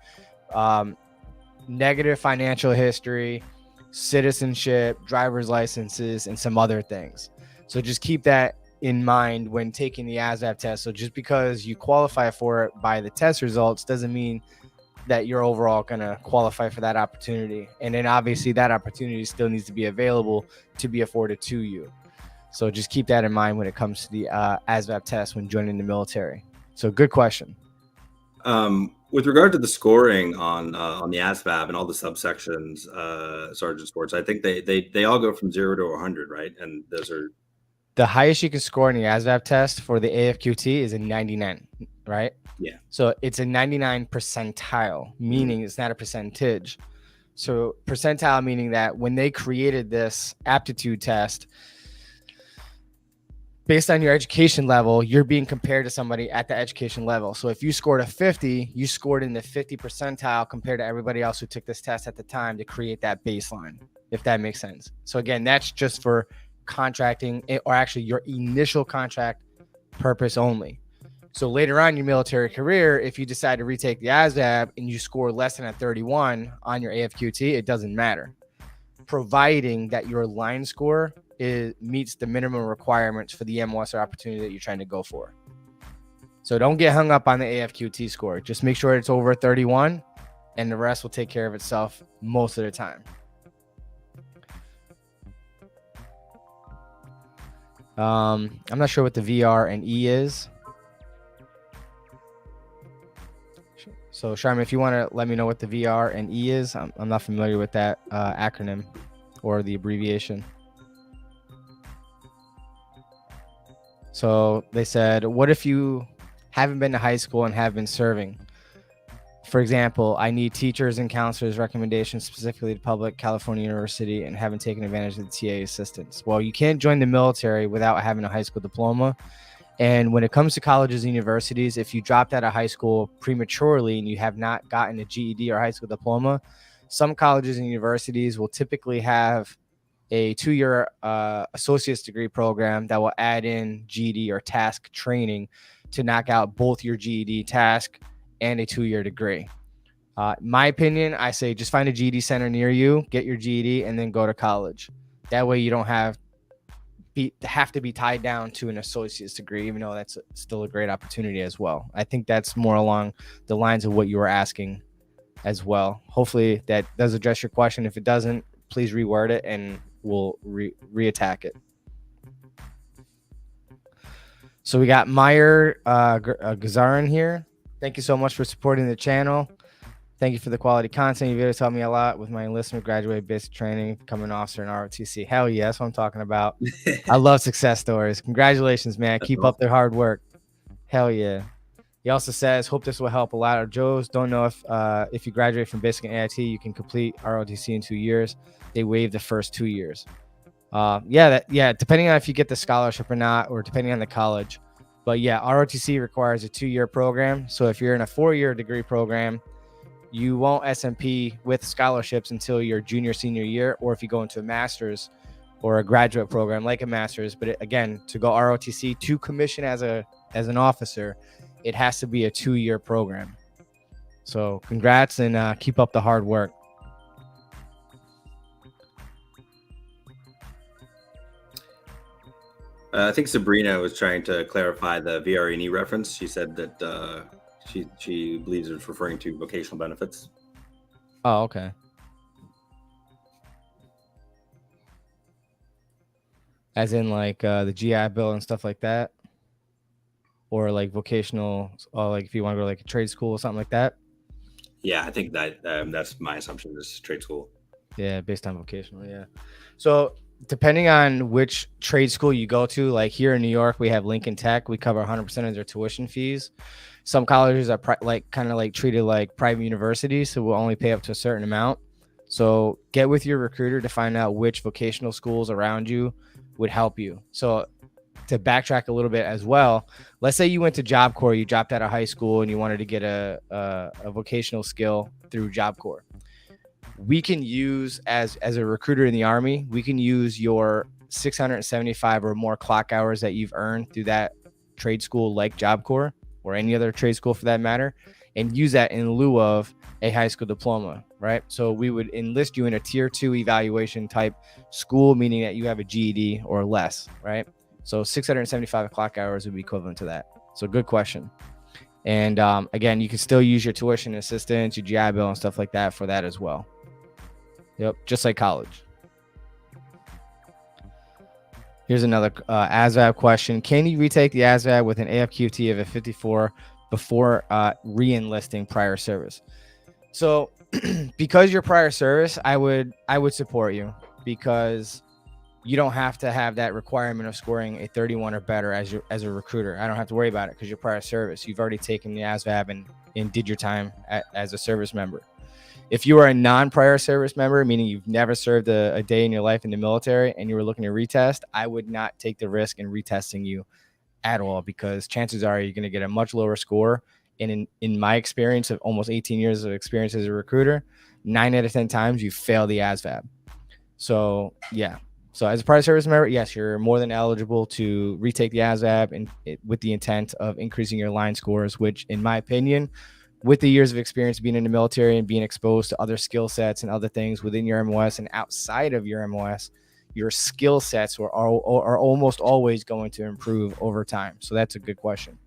Speaker 1: negative financial history, citizenship, driver's licenses, and some other things. So just keep that in mind when taking the ASVAB test. So just because you qualify for it by the test results doesn't mean that you're overall going to qualify for that opportunity. And then obviously that opportunity still needs to be available to be afforded to you. So just keep that in mind when it comes to the ASVAB test when joining the military. So good question.
Speaker 2: With regard to the scoring on the ASVAB and all the subsections, Sergeant Sports, I think they all go from 0 to 100, right? And those are
Speaker 1: the highest you can score in the ASVAB test for the AFQT is a 99, right?
Speaker 2: Yeah.
Speaker 1: So it's a 99 percentile, meaning it's not a percentage. So percentile meaning that when they created this aptitude test, based on your education level, you're being compared to somebody at the education level. So if you scored a 50, you scored in the 50 percentile compared to everybody else who took this test at the time to create that baseline, if that makes sense. So again, that's just for contracting, or actually your initial contract purpose only. So later on in your military career, if you decide to retake the ASVAB and you score less than a 31 on your AFQT, it doesn't matter, providing that your line score meets the minimum requirements for the MOS or opportunity that you're trying to go for. So don't get hung up on the AFQT score. Just make sure it's over 31, and the rest will take care of itself most of the time. I'm not sure what the VR and E is. So Sharma, if you want to let me know what the VR and E is, I'm not familiar with that acronym or the abbreviation. So they said, what if you haven't been to high school and have been serving? For example, I need teachers and counselors recommendations specifically to public California University and haven't taken advantage of the TA assistance. Well, you can't join the military without having a high school diploma. And when it comes to colleges and universities, if you dropped out of high school prematurely and you have not gotten a GED or high school diploma, some colleges and universities will typically have a 2-year associate's degree program that will add in GED or task training to knock out both your GED task and a 2-year degree. My opinion, I say just find a GED center near you, get your GED, and then go to college. That way you don't have to be tied down to an associate's degree, even though that's still a great opportunity as well. I think that's more along the lines of what you were asking as well. Hopefully that does address your question. If it doesn't, please reword it and we'll reattack it. So we got Meyer Gazarin here. Thank you so much for supporting the channel. Thank you for the quality content. You videos helped me a lot with my enlistment, graduate basic training, becoming an officer in ROTC. Hell yeah, that's what I'm talking about. I love success stories. Congratulations, man. Keep up the hard work. Hell yeah. He also says, hope this will help a lot of Joes. Don't know if you graduate from basic and AIT, you can complete ROTC in 2 years. They waive the first 2 years. Depending on if you get the scholarship or not, or depending on the college. But yeah, ROTC requires a 2-year program. So if you're in a 4-year degree program, you won't SMP with scholarships until your junior, senior year, or if you go into a master's or a graduate program like a master's. But again, to go ROTC to commission as an officer, it has to be a 2-year program. So congrats and keep up the hard work.
Speaker 2: I think Sabrina was trying to clarify the VRE reference. She said that she believes it's referring to vocational benefits.
Speaker 1: Oh, okay. As in like the GI Bill and stuff like that? or like vocational, or like if you want to go to like a trade school or something like that?
Speaker 2: Yeah, I think that that's my assumption is trade school.
Speaker 1: Yeah, based on vocational. Yeah. So depending on which trade school you go to, like here in New York, we have Lincoln Tech. We cover 100% of their tuition fees. Some colleges are kind of like treated like private universities, so we'll only pay up to a certain amount. So get with your recruiter to find out which vocational schools around you would help you. So to backtrack a little bit as well, let's say you went to Job Corps, you dropped out of high school and you wanted to get a vocational skill through Job Corps. We can use, as a recruiter in the Army, we can use your 675 or more clock hours that you've earned through that trade school like Job Corps or any other trade school for that matter, and use that in lieu of a high school diploma, right? So we would enlist you in a tier 2 evaluation type school, meaning that you have a GED or less, right? So 675 clock hours would be equivalent to that. So good question. And again, you can still use your tuition assistance, your GI Bill and stuff like that for that as well. Yep, just like college. Here's another ASVAB question. Can you retake the ASVAB with an AFQT of a 54 before re-enlisting prior service? So because your prior service, I would support you, because you don't have to have that requirement of scoring a 31 or better as a recruiter. I don't have to worry about it because your prior service, you've already taken the ASVAB and did your time as a service member. If you are a non-prior service member, meaning you've never served a day in your life in the military and you were looking to retest, I would not take the risk in retesting you at all, because chances are you're going to get a much lower score. And in my experience of almost 18 years of experience as a recruiter, 9 out of 10 times you fail the ASVAB. So yeah. So as a prior service member, yes, you're more than eligible to retake the ASVAB and with the intent of increasing your line scores, which in my opinion, with the years of experience being in the military and being exposed to other skill sets and other things within your MOS and outside of your MOS, your skill sets are almost always going to improve over time. So that's a good question.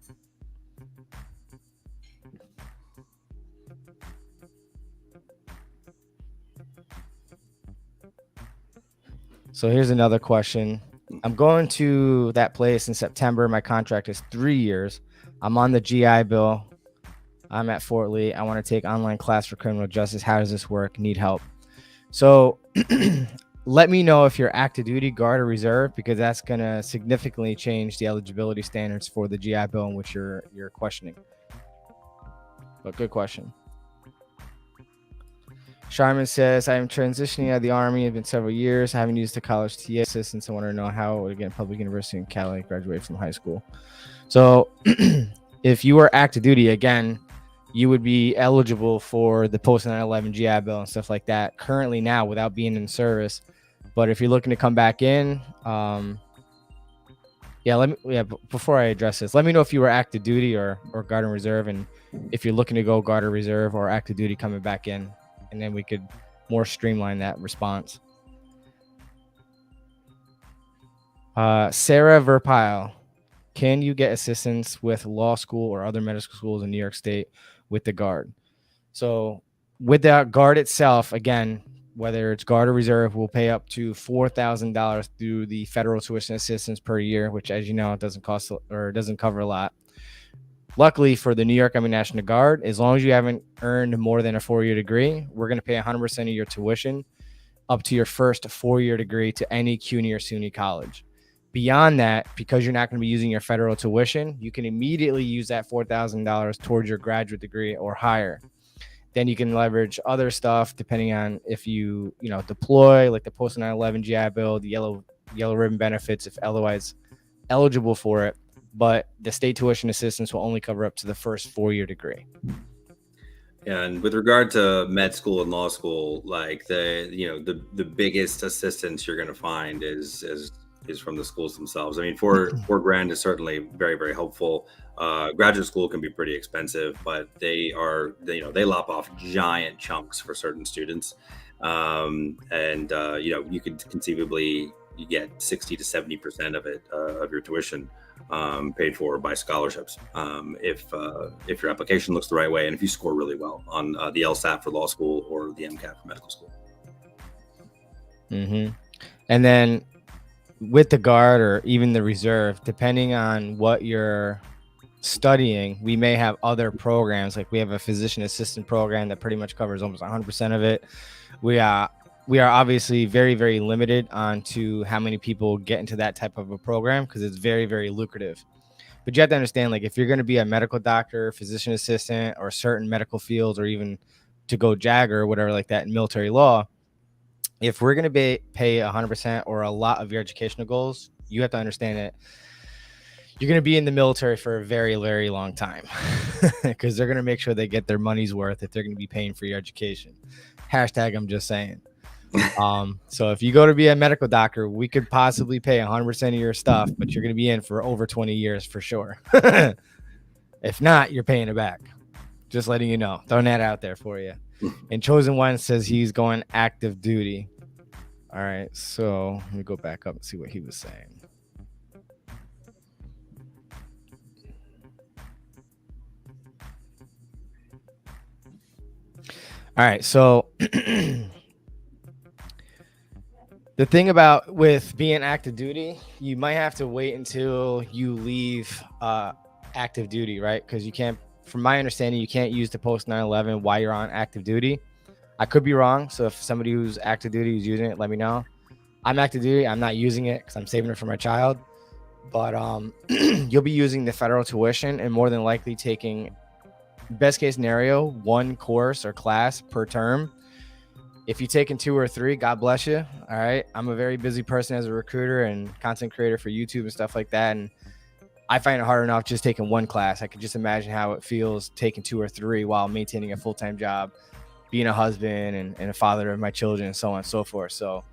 Speaker 1: So here's another question. I'm going to that place in September. My contract is 3 years. I'm on the GI Bill. I'm at Fort Lee. I want to take online class for criminal justice. How does this work? Need help. So let me know if you're active duty, guard, or reserve, because that's going to significantly change the eligibility standards for the GI Bill in which you're questioning. But good question. Sharman says, I am transitioning out of the Army. It's been several years. I haven't used the college TA assistance. I want to know how I would get a public university in Cali, graduate from high school. So if you are active duty, again, you would be eligible for the post 9/11 GI Bill and stuff like that currently now without being in service. But if you're looking to come back in, before I address this, let me know if you were active duty or guard and reserve, and if you're looking to go guard or reserve or active duty coming back in, and then we could more streamline that response. Sarah Verpile, can you get assistance with law school or other medical schools in New York State with the guard? So with the guard itself, again, whether it's guard or reserve, we'll pay up to $4,000 through the federal tuition assistance per year, which, as you know, it doesn't cost or doesn't cover a lot. Luckily for the New York Army National Guard, as long as you haven't earned more than a 4-year degree, we're going to pay 100% of your tuition up to your first 4-year degree to any CUNY or SUNY college. Beyond that, because you're not going to be using your federal tuition, you can immediately use that $4,000 towards your graduate degree or higher. Then you can leverage other stuff depending on if you deploy, like the post 9/11 GI Bill, the yellow ribbon benefits if otherwise eligible for it. But the state tuition assistance will only cover up to the first 4-year degree.
Speaker 2: And with regard to med school and law school, like the biggest assistance you're going to find is from the schools themselves. I mean, $4,000 is certainly very, very helpful. Graduate school can be pretty expensive, but they lop off giant chunks for certain students. You could conceivably get 60 to 70% of it, of your tuition, paid for by scholarships. If your application looks the right way, and if you score really well on the LSAT for law school or the MCAT for medical school.
Speaker 1: Mm-hmm. And then with the guard or even the reserve, depending on what your studying, we may have other programs. Like we have a physician assistant program that pretty much covers almost 100% of it. We are obviously very, very limited on to how many people get into that type of a program because it's very, very lucrative. But you have to understand, like if you're going to be a medical doctor, physician assistant, or certain medical fields, or even to go JAG or whatever like that in military law, if we're going to pay 100% or a lot of your educational goals, you have to understand that you're going to be in the military for a very, very long time because they're going to make sure they get their money's worth if they're going to be paying for your education. Hashtag I'm just saying. So if you go to be a medical doctor, we could possibly pay 100% of your stuff, but you're going to be in for over 20 years for sure. If not, you're paying it back. Just letting you know, throwing that out there for you. And Chosen One says he's going active duty. All right, so let me go back up and see what he was saying. All right, so the thing about with being active duty, you might have to wait until you leave active duty, right? Because you can't, from my understanding, you can't use the post 9/11 while you're on active duty. I could be wrong. So if somebody who's active duty is using it, let me know. I'm active duty. I'm not using it because I'm saving it for my child. But you'll be using the federal tuition and more than likely taking, best case scenario, one course or class per term. If you're taking 2 or 3, God bless you. All right. I'm a very busy person as a recruiter and content creator for YouTube and stuff like that. And I find it hard enough just taking one class. I could just imagine how it feels taking 2 or 3 while maintaining a full-time job, being a husband and a father of my children and so on and so forth. So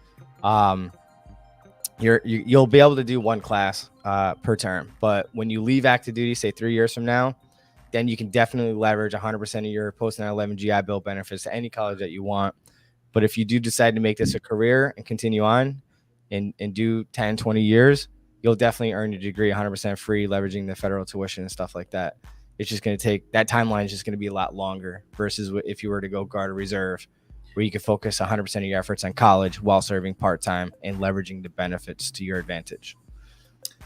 Speaker 1: you'll be able to do one class per term. But when you leave active duty, say 3 years from now, then you can definitely leverage 100% of your post 9/11 GI Bill benefits to any college that you want. But if you do decide to make this a career and continue on and do 10, 20 years, you'll definitely earn your degree 100% free, leveraging the federal tuition and stuff like that. It's just going to take, that timeline is just going to be a lot longer versus if you were to go Guard or Reserve, where you could focus 100% of your efforts on college while serving part-time and leveraging the benefits to your advantage.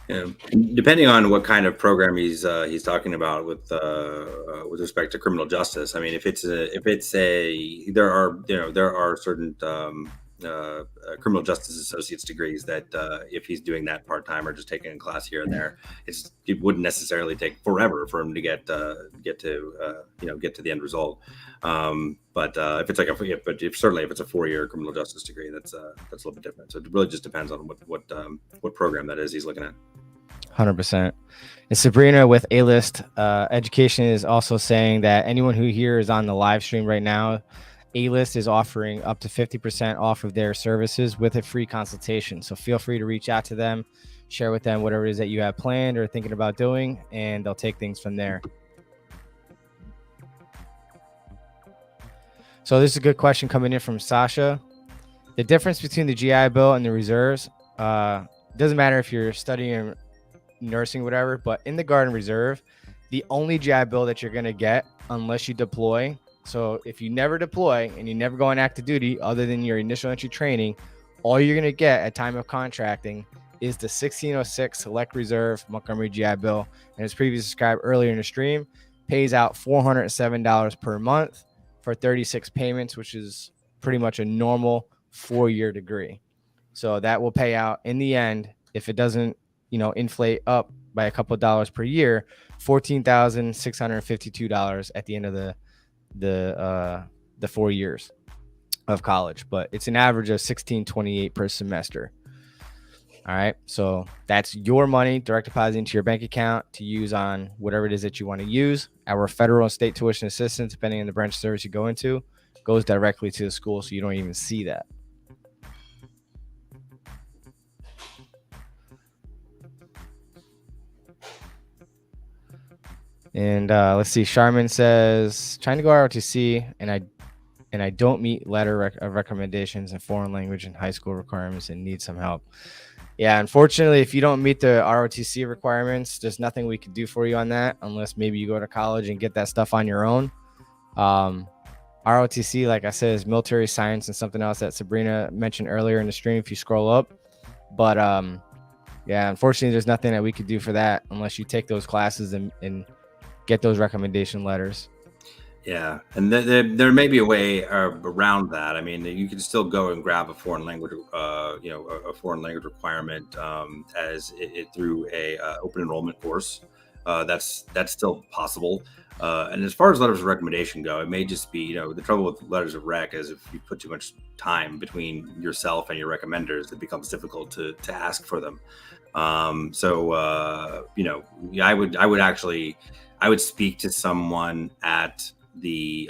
Speaker 2: Yeah, depending on what kind of program he's talking about with respect to criminal justice. I mean, there are certain criminal justice associate's degrees that if he's doing that part time or just taking a class here and there, it wouldn't necessarily take forever for him to get to the end result. But if it's certainly if it's a 4-year criminal justice degree, that's a little bit different. So it really just depends on what program that is he's looking at.
Speaker 1: 100%. And Sabrina with A-List Education is also saying that anyone who here is on the live stream right now, A-List is offering up to 50% off of their services with a free consultation. So feel free to reach out to them, share with them whatever it is that you have planned or thinking about doing, and they'll take things from there. So this is a good question coming in from Sasha. The difference between the GI Bill and the reserves, doesn't matter if you're studying nursing, whatever, but in the Guard and Reserve, the only GI Bill that you're going to get unless you deploy. So if you never deploy and you never go on active duty other than your initial entry training, all you're going to get at time of contracting is the 1606 Select Reserve Montgomery GI Bill. And as previously described earlier in the stream, pays out $407 per month for 36 payments, which is pretty much a normal 4-year degree. So that will pay out in the end, if it doesn't, inflate up by a couple of dollars per year, $14,652 at the end of the 4 years of college. But it's an average of $1,628 per semester. All right, so that's your money direct deposit into your bank account to use on whatever it is that you want to use. Our federal and state tuition assistance, depending on the branch of service you go into, goes directly to the school, so you don't even see that. And let's see. Charmin says, trying to go ROTC, and I don't meet letter of recommendations in foreign language and high school requirements and need some help. Yeah, unfortunately, if you don't meet the ROTC requirements, there's nothing we could do for you on that unless maybe you go to college and get that stuff on your own. ROTC, like I said, is military science and something else that Sabrina mentioned earlier in the stream if you scroll up. But Yeah, unfortunately, there's nothing that we could do for that unless you take those classes and get those recommendation letters.
Speaker 2: Yeah, and there may be a way around that. I mean, you can still go and grab a foreign language, a foreign language requirement as it through a open enrollment course. That's still possible. And as far as letters of recommendation go, it may just be, the trouble with letters of rec is if you put too much time between yourself and your recommenders, it becomes difficult to ask for them. I would speak to someone at the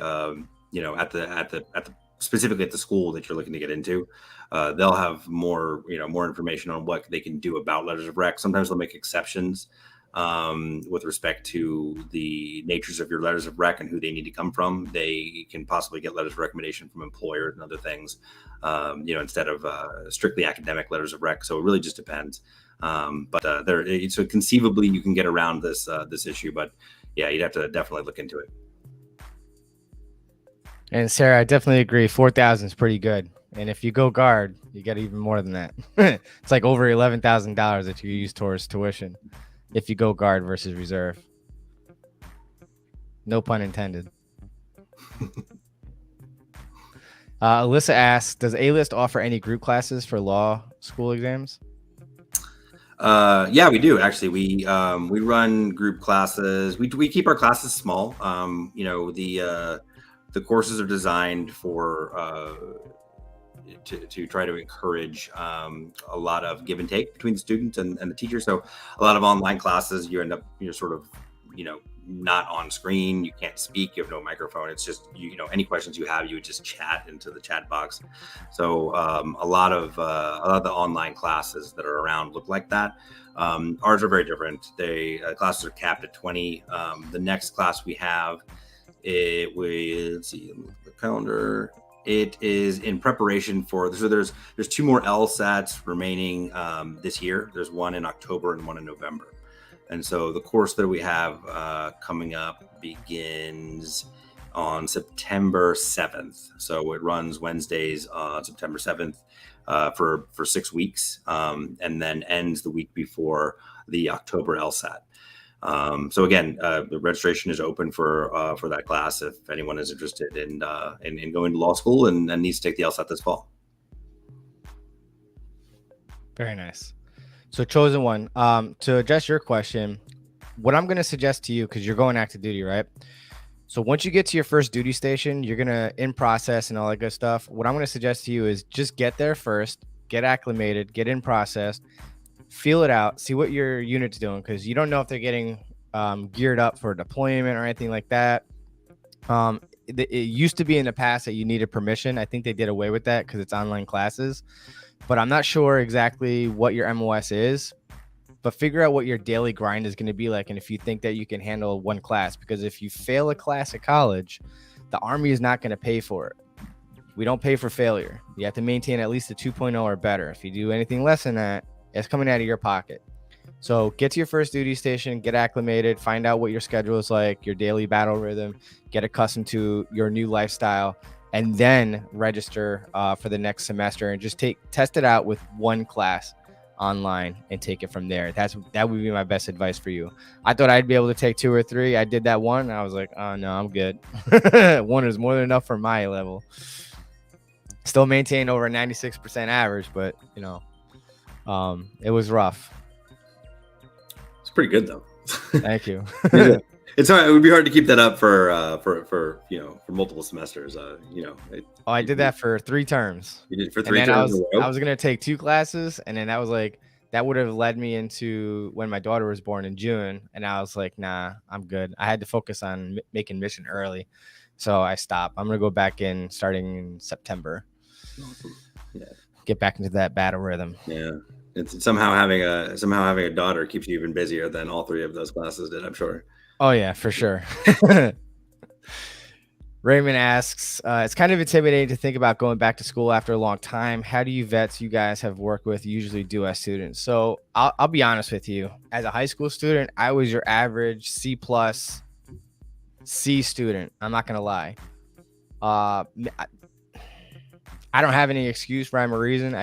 Speaker 2: specifically at the school that you're looking to get into. They'll have more information on what they can do about letters of rec. Sometimes they'll make exceptions with respect to the natures of your letters of rec and who they need to come from. They can possibly get letters of recommendation from employers and other things, instead of strictly academic letters of rec. So it really just depends. So conceivably you can get around this issue, but yeah, you'd have to definitely look into it.
Speaker 1: And Sarah, I definitely agree. 4,000 is pretty good. And if you go guard, you get even more than that. It's like over $11,000 that you use towards tuition if you go guard versus reserve. No pun intended. Alyssa asks, does A-List offer any group classes for law school exams?
Speaker 2: Yeah, we do actually. We run group classes. We keep our classes small. The courses are designed for to try to encourage a lot of give and take between the students and the teacher. So a lot of online classes, you end up sort of not on screen. You can't speak. You have no microphone. It's just any questions you have, you would just chat into the chat box. So a lot of the online classes that are around look like that. Ours are very different. Classes are capped at 20. The next class we have, let's see the calendar. It is in preparation for. So there's 2 more LSATs remaining this year. There's one in October and one in November. And so the course that we have coming up begins on September 7th. So it runs Wednesdays on September 7th for 6 weeks, and then ends the week before the October LSAT. So again, the registration is open for that class if anyone is interested in going to law school and needs to take the LSAT this fall.
Speaker 1: Very nice. So chosen one, to address your question, what I'm going to suggest to you, because you're going active duty, right? So once you get to your first duty station, you're going to in process and all that good stuff. What I'm going to suggest to you is just get there first, get acclimated, get in process, feel it out, see what your unit's doing, because you don't know if they're getting geared up for deployment or anything like that. It used to be in the past that you needed permission. I think they did away with that because it's online classes. But I'm not sure exactly what your MOS is, but figure out what your daily grind is going to be like. And if you think that you can handle one class, because if you fail a class at college, the Army is not going to pay for it. We don't pay for failure. You have to maintain at least a 2.0 or better. If you do anything less than that, it's coming out of your pocket. So get to your first duty station, get acclimated, find out what your schedule is like, your daily battle rhythm, get accustomed to your new lifestyle, and then register for the next semester and just test it out with one class online and take it from there. That would be my best advice for you. I thought I'd be able to take 2 or 3. I did that one. And I was like, oh no, I'm good. 1 is more than enough for my level. Still maintain over a 96% average, but it was rough.
Speaker 2: It's pretty good though.
Speaker 1: Thank you.
Speaker 2: Yeah. It's hard. It would be hard to keep that up for multiple semesters.
Speaker 1: I did that for 3 terms.
Speaker 2: You did for 3 terms.
Speaker 1: I was gonna take 2 classes, and then that would have led me into when my daughter was born in June, and I was like, nah, I'm good. I had to focus on making mission early, so I stopped. I'm gonna go back in starting in September.
Speaker 2: Awesome. Yeah. Get
Speaker 1: back into that battle rhythm.
Speaker 2: Yeah. It's somehow having a daughter keeps you even busier than all 3 of those classes did, I'm sure.
Speaker 1: Oh yeah, for sure. Raymond asks, it's kind of intimidating to think about going back to school after a long time. How do you vets you guys have worked with usually do as students? So I'll be honest with you. As a high school student, I was your average C+, C student. I'm not going to lie. I don't have any excuse, rhyme or reason.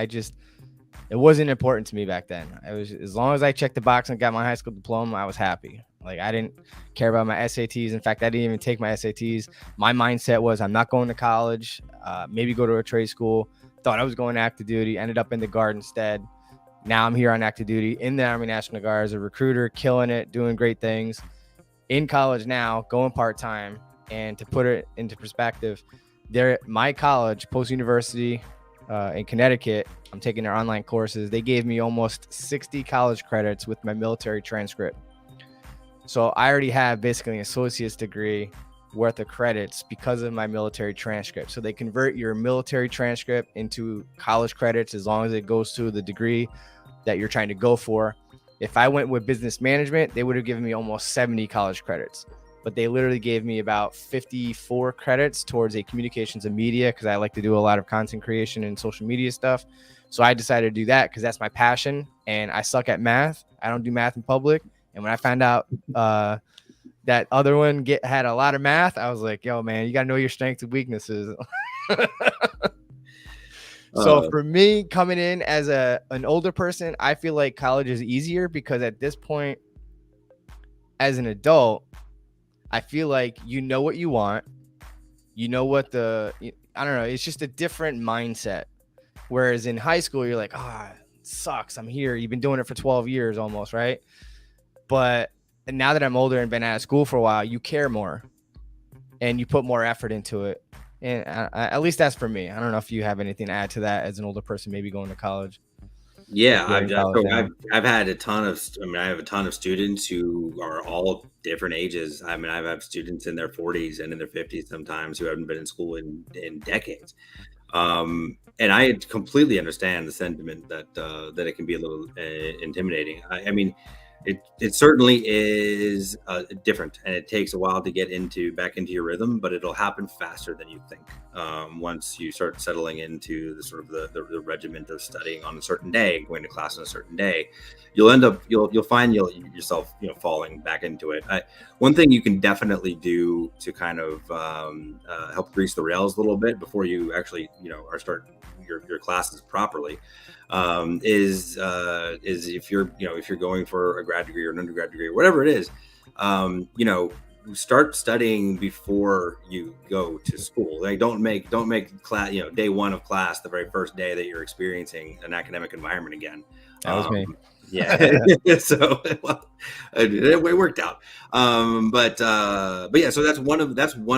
Speaker 1: it wasn't important to me back then. I was, as long as I checked the box and got my high school diploma, I was happy. Like, I didn't care about my SATs. In fact, I didn't even take my SATs. My mindset was, I'm not going to college, maybe go to a trade school. Thought I was going to active duty, ended up in the Guard instead. Now I'm here on active duty in the Army National Guard as a recruiter, killing it, doing great things. In college now, going part-time. And to put it into perspective, my college, post-university in Connecticut, I'm taking their online courses. They gave me almost 60 college credits with my military transcript. So I already have basically an associate's degree worth of credits because of my military transcript. So they convert your military transcript into college credits as long as it goes to the degree that you're trying to go for. If I went with business management, they would have given me almost 70 college credits, but they literally gave me about 54 credits towards a communications and media, because I like to do a lot of content creation and social media stuff. So I decided to do that because that's my passion, and I suck at math. I don't do math in public. And when I found out that other one had a lot of math, I was like, yo, man, you got to know your strengths and weaknesses. So for me, coming in as an older person, I feel like college is easier because at this point, as an adult, I feel like you know what you want. You know what I don't know. It's just a different mindset. Whereas in high school, you're like, it sucks. I'm here. You've been doing it for 12 years almost, right? But now that I'm older and been out of school for a while, you care more and you put more effort into it. And at least that's for me. I don't know if you have anything to add to that as an older person, maybe going to college.
Speaker 2: Yeah, I've had a ton of, I have a ton of students who are all different ages. I have students in their 40s and in their 50s sometimes who haven't been in school in decades. And I completely understand the sentiment that it can be a little intimidating. It certainly is different, and it takes a while to get back into your rhythm, but it'll happen faster than you think. Once you start settling into the sort of the regiment of studying on a certain day, going to class on a certain day, you'll find yourself falling back into it. One thing you can definitely do to kind of help grease the rails a little bit before you actually start your classes properly is if you're going for a grad degree or an undergrad degree or whatever it is, start studying before you go to school. Like, don't make class, day one of class the very first day that you're experiencing an academic environment again.
Speaker 1: That was me.
Speaker 2: Yeah. So it worked out. But yeah, so that's one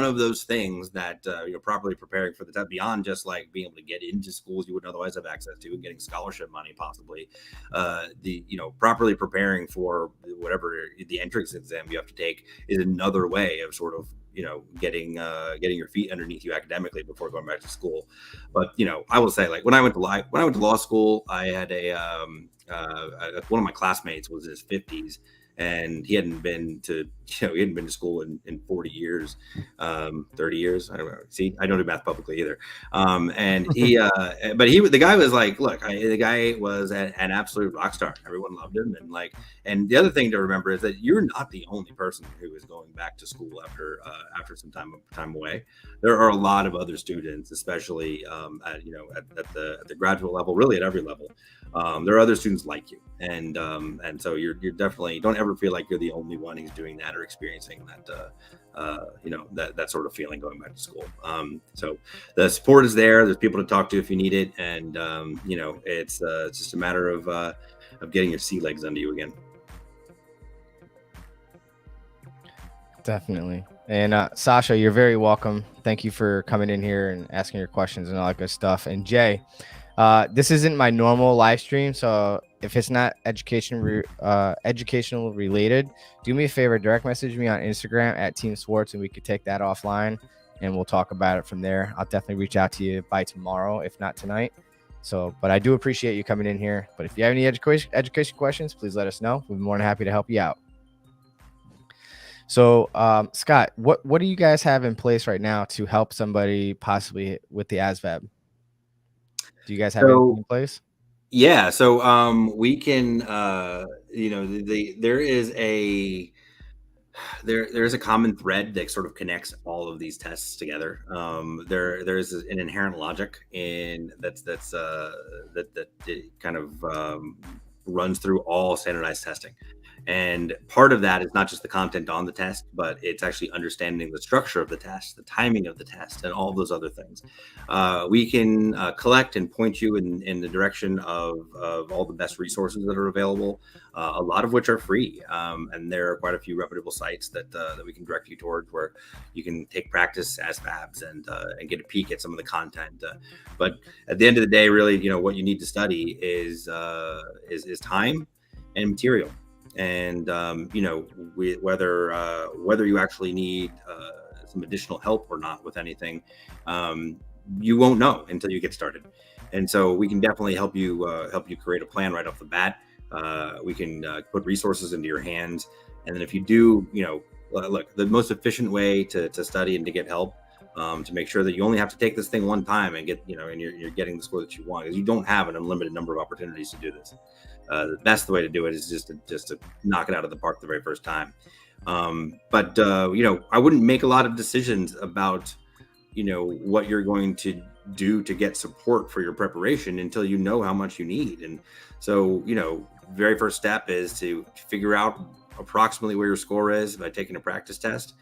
Speaker 2: of those things that properly preparing for the test, beyond just like being able to get into schools you wouldn't otherwise have access to and getting scholarship money possibly, properly preparing for whatever the entrance exam you have to take is another way of sort of getting your feet underneath you academically before going back to school. But I will say, like, when I went to law school, I had one of my classmates was in his 50s, and he hadn't been to school in 40 years, 30 years. I don't know. See, I don't do math publicly either. And he, the guy was like, look, the guy was an absolute rock star. Everyone loved him. And the other thing to remember is that you're not the only person who is going back to school after some time away. There are a lot of other students, especially at the graduate level, really at every level. There are other students like you, and so you're definitely, don't ever feel like you're the only one who's doing that or experiencing that sort of feeling going back to school. So the support is there. There's people to talk to if you need it, and it's just a matter of getting your sea legs under you again.
Speaker 1: Definitely. And Sasha, you're very welcome. Thank you for coming in here and asking your questions and all that good stuff. And Jay, this isn't my normal live stream, so if it's not educational related, do me a favor, direct message me on Instagram at Teamswartz, and we could take that offline and we'll talk about it from there. I'll definitely reach out to you by tomorrow, if not tonight. So, but I do appreciate you coming in here. But if you have any education questions, please let us know. We'll be more than happy to help you out. So, Scott, what do you guys have in place right now to help somebody possibly with the ASVAB? Do you guys have anything in place?
Speaker 2: Yeah, so we can, there is a There is a common thread that sort of connects all of these tests together. There is an inherent logic in that it kind of runs through all standardized testing. And part of that is not just the content on the test, but it's actually understanding the structure of the test, the timing of the test, and all those other things. We can collect and point you in the direction of all the best resources that are available, a lot of which are free. And there are quite a few reputable sites that we can direct you towards, where you can take practice ASVABs and get a peek at some of the content. But at the end of the day, really, what you need to study is time and material. And whether you actually need some additional help or not with anything, you won't know until you get started. And so we can definitely help you create a plan right off the bat. We can put resources into your hands, and then if you do, look, the most efficient way to study and to get help, to make sure that you only have to take this thing one time and get, and you're getting the score that you want, because you don't have an unlimited number of opportunities to do this. The best way to do it is just to knock it out of the park the very first time. But I wouldn't make a lot of decisions about, what you're going to do to get support for your preparation until you know how much you need. And so, very first step is to figure out approximately where your score is by taking a practice test.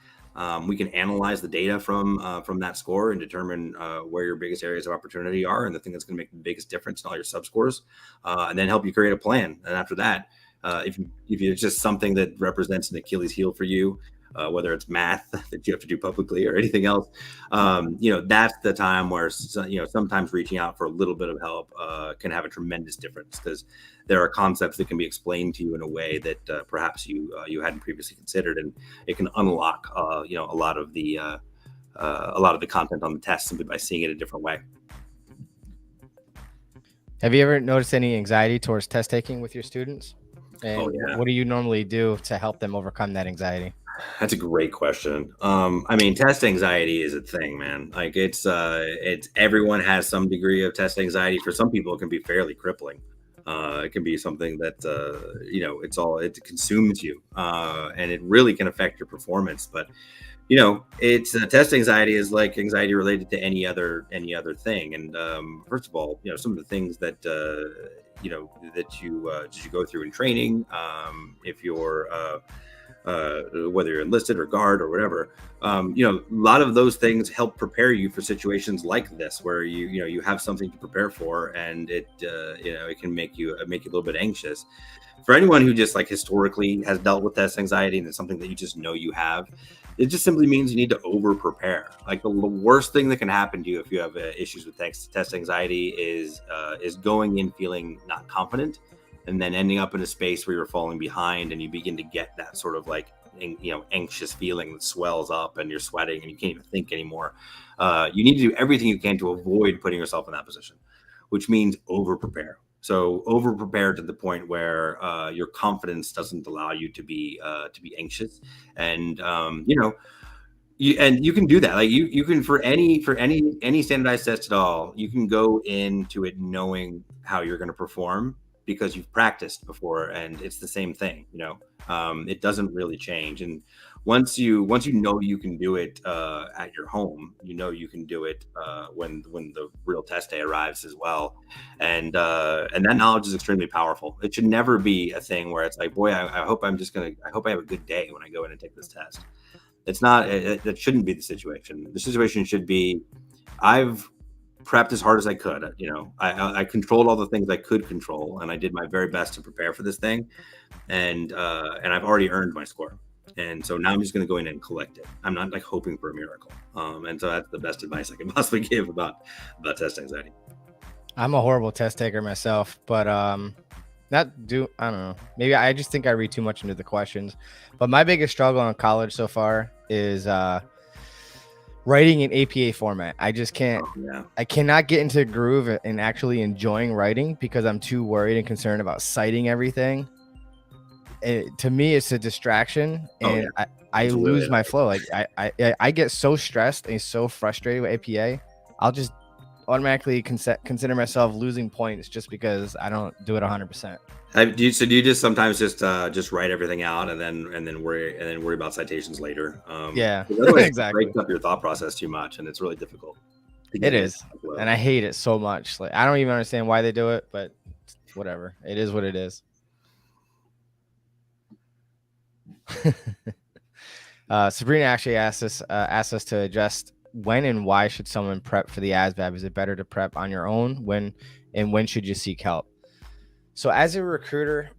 Speaker 2: We can analyze the data from that score and determine where your biggest areas of opportunity are and the thing that's going to make the biggest difference in all your subscores, and then help you create a plan. And after that, if it's just something that represents an Achilles heel for you, whether it's math that you have to do publicly or anything else, that's the time where sometimes reaching out for a little bit of help can have a tremendous difference, because there are concepts that can be explained to you in a way that perhaps you hadn't previously considered, and it can unlock a lot of the content on the test simply by seeing it a different way.
Speaker 1: Have you ever noticed any anxiety towards test taking with your students? And what do you normally do to help them overcome that anxiety?
Speaker 2: That's a great question. Test anxiety is a thing, man. Like it's everyone has some degree of test anxiety. For some people, it can be fairly crippling. It can be something that it consumes you, and it really can affect your performance. But it's test anxiety is like anxiety related to any other thing. And first of all, some of the things that that you go through in training, if you're whether you're enlisted or guard or whatever, a lot of those things help prepare you for situations like this, where you have something to prepare for, and it can make you a little bit anxious. For anyone who just historically has dealt with test anxiety and it's something that you just know you have, it just simply means you need to over prepare. Like the worst thing that can happen to you if you have issues with test anxiety is going in feeling not confident, and then ending up in a space where you're falling behind and you begin to get that sort of anxious feeling that swells up and you're sweating and you can't even think anymore. You need to do everything you can to avoid putting yourself in that position, which means over prepare. So over prepare to the point where your confidence doesn't allow you to be anxious, and you can do that. Like you can for any standardized test at all, you can go into it knowing how you're going to perform, because you've practiced before, and it's the same thing. It doesn't really change. And once you know you can do it at your home, you can do it when the real test day arrives as well. And that knowledge is extremely powerful. It should never be a thing where it's like, boy, I hope I have a good day when I go in and take this test. It's not. That shouldn't be the situation. The situation should be, I've prepped as hard as I could. I controlled all the things I could control, and I did my very best to prepare for this thing. And I've already earned my score. And so now I'm just going to go in and collect it. I'm not hoping for a miracle. And so that's the best advice I can possibly give about test anxiety.
Speaker 1: I'm a horrible test taker myself, but I don't know. Maybe I just think I read too much into the questions. But my biggest struggle in college so far is writing in APA format. I just can't. I cannot get into the groove and actually enjoying writing because I'm too worried and concerned about citing everything. To me, it's a distraction, and I lose my flow. Like I get so stressed and so frustrated with APA. I'll automatically consider myself losing points just because I don't do it 100%.
Speaker 2: Do you just sometimes just write everything out and then worry about citations later?
Speaker 1: Yeah,
Speaker 2: Otherwise
Speaker 1: exactly.
Speaker 2: It breaks up your thought process too much, and it's really difficult.
Speaker 1: It is, and I hate it so much. Like, I don't even understand why they do it, but whatever. It is what it is. Sabrina actually asked us to adjust when and why should someone prep for the ASVAB. Is it better to prep on your own? When should you seek help? So as a recruiter,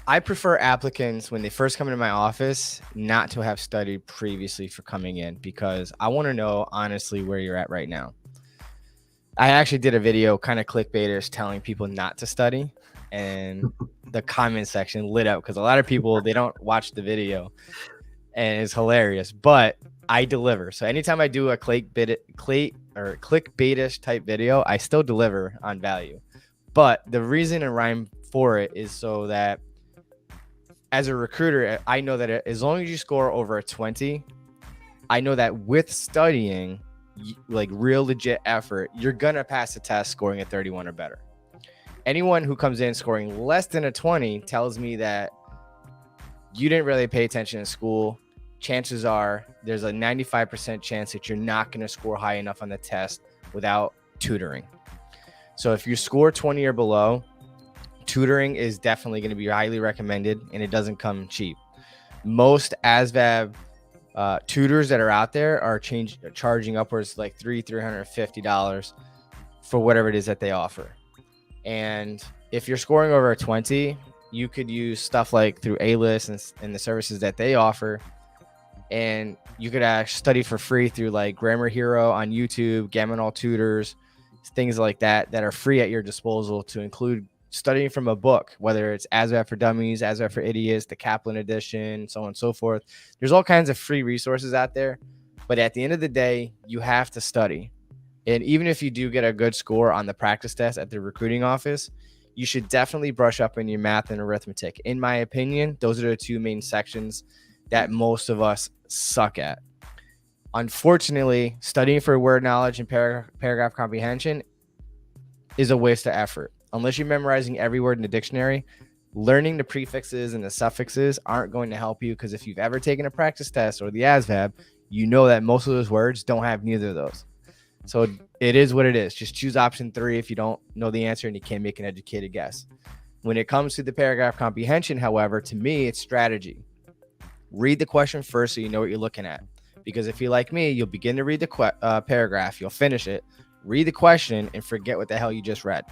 Speaker 1: I prefer applicants when they first come into my office not to have studied previously for coming in, because I want to know honestly where you're at right now. I actually did a video kind of clickbaitish telling people not to study, and the comment section lit up because a lot of people, they don't watch the video, and it's hilarious, but I deliver. So anytime I do a clickbaitish type video, I still deliver on value. But the reason and rhyme for it is so that as a recruiter, I know that as long as you score over a 20, I know that with studying, like real legit effort, you're gonna pass the test scoring a 31 or better. Anyone who comes in scoring less than a 20 tells me that you didn't really pay attention in school. Chances are there's a 95% chance that you're not going to score high enough on the test without tutoring. So if you score 20 or below, tutoring is definitely going to be highly recommended, and it doesn't come cheap. Most ASVAB tutors that are out there are charging upwards like $350 for whatever it is that they offer. And if you're scoring over a 20, you could use stuff like through A-List and the services that they offer. And you could actually study for free through like Grammar Hero on YouTube, Gammon All Tutors, things like that are free at your disposal, to include studying from a book, whether it's ASVAB for Dummies, ASVAB for Idiots, the Kaplan edition, so on and so forth. There's all kinds of free resources out there. But at the end of the day, you have to study. And even if you do get a good score on the practice test at the recruiting office, you should definitely brush up in your math and arithmetic. In my opinion, those are the two main sections that most of us suck at. Unfortunately, studying for word knowledge and paragraph comprehension is a waste of effort. Unless you're memorizing every word in the dictionary, learning the prefixes and the suffixes aren't going to help you, because if you've ever taken a practice test or the ASVAB, you know that most of those words don't have neither of those. So it is what it is. Just choose option 3 if you don't know the answer and you can't make an educated guess. When it comes to the paragraph comprehension, however, to me, it's strategy. Read the question first so you know what you're looking at. Because if you're like me, you'll begin to read the paragraph, you'll finish it, read the question, and forget what the hell you just read.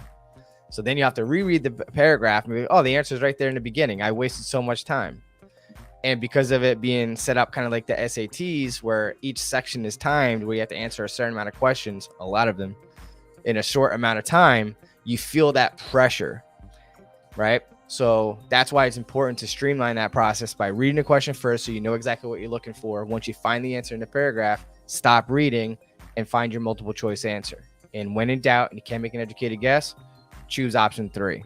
Speaker 1: So then you have to reread the paragraph and be like, oh, the answer is right there in the beginning. I wasted so much time. And because of it being set up kind of like the SATs, where each section is timed, where you have to answer a certain amount of questions, a lot of them, in a short amount of time, you feel that pressure, right? So that's why it's important to streamline that process by reading the question first so you know exactly what you're looking for. Once you find the answer in the paragraph, stop reading and find your multiple choice answer. And when in doubt and you can't make an educated guess, choose option 3.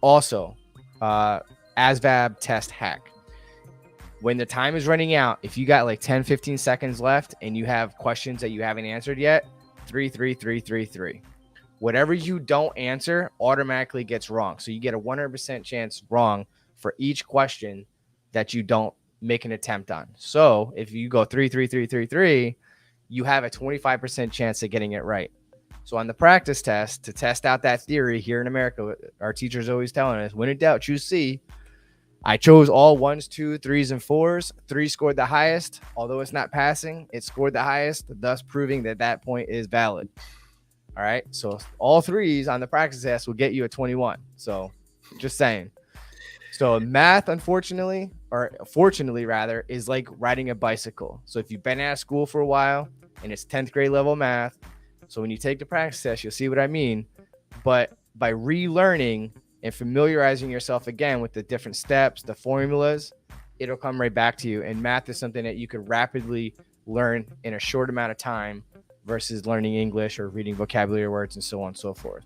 Speaker 1: Also, ASVAB test hack. When the time is running out, if you got like 10-15 seconds left and you have questions that you haven't answered yet, 3-3-3-3-3. Whatever you don't answer automatically gets wrong. So you get a 100% chance wrong for each question that you don't make an attempt on. So if you go 3-3-3-3-3, you have a 25% chance of getting it right. So on the practice test, to test out that theory here in America, our teachers always telling us, when in doubt, choose C. I chose all 1s, 2s, 3s, and 4s. 3 scored the highest. Although it's not passing, it scored the highest, thus proving that that point is valid. All right. So all 3s on the practice test will get you a 21. So just saying. So math, unfortunately, or fortunately rather, is like riding a bicycle. So if you've been out of school for a while and it's 10th grade level math, so when you take the practice test, you'll see what I mean. But by relearning and familiarizing yourself again with the different steps, the formulas, it'll come right back to you. And math is something that you could rapidly learn in a short amount of time versus learning English or reading vocabulary words and so on and so forth.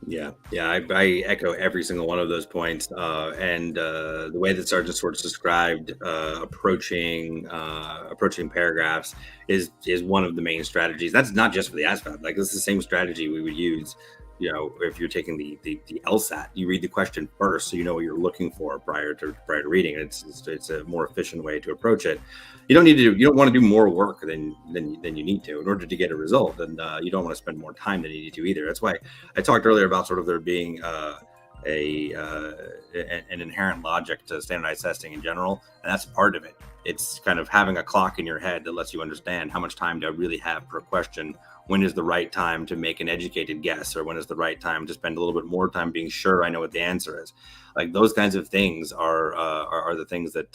Speaker 2: Yeah, I echo every single one of those points. And the way that Sergeant Swartz described approaching paragraphs is one of the main strategies. That's not just for the ASVAB. Like, this is the same strategy we would use. You know, if you're taking the LSAT, you read the question first, so you know what you're looking for prior to reading. It's a more efficient way to approach it. You don't want to do more work than you need to in order to get a result, and you don't want to spend more time than you need to either. That's why I talked earlier about sort of there being an inherent logic to standardized testing in general, and that's part of it. It's kind of having a clock in your head that lets you understand how much time do I really have per question. When is the right time to make an educated guess, or when is the right time to spend a little bit more time being sure I know what the answer is? Like, those kinds of things are the things that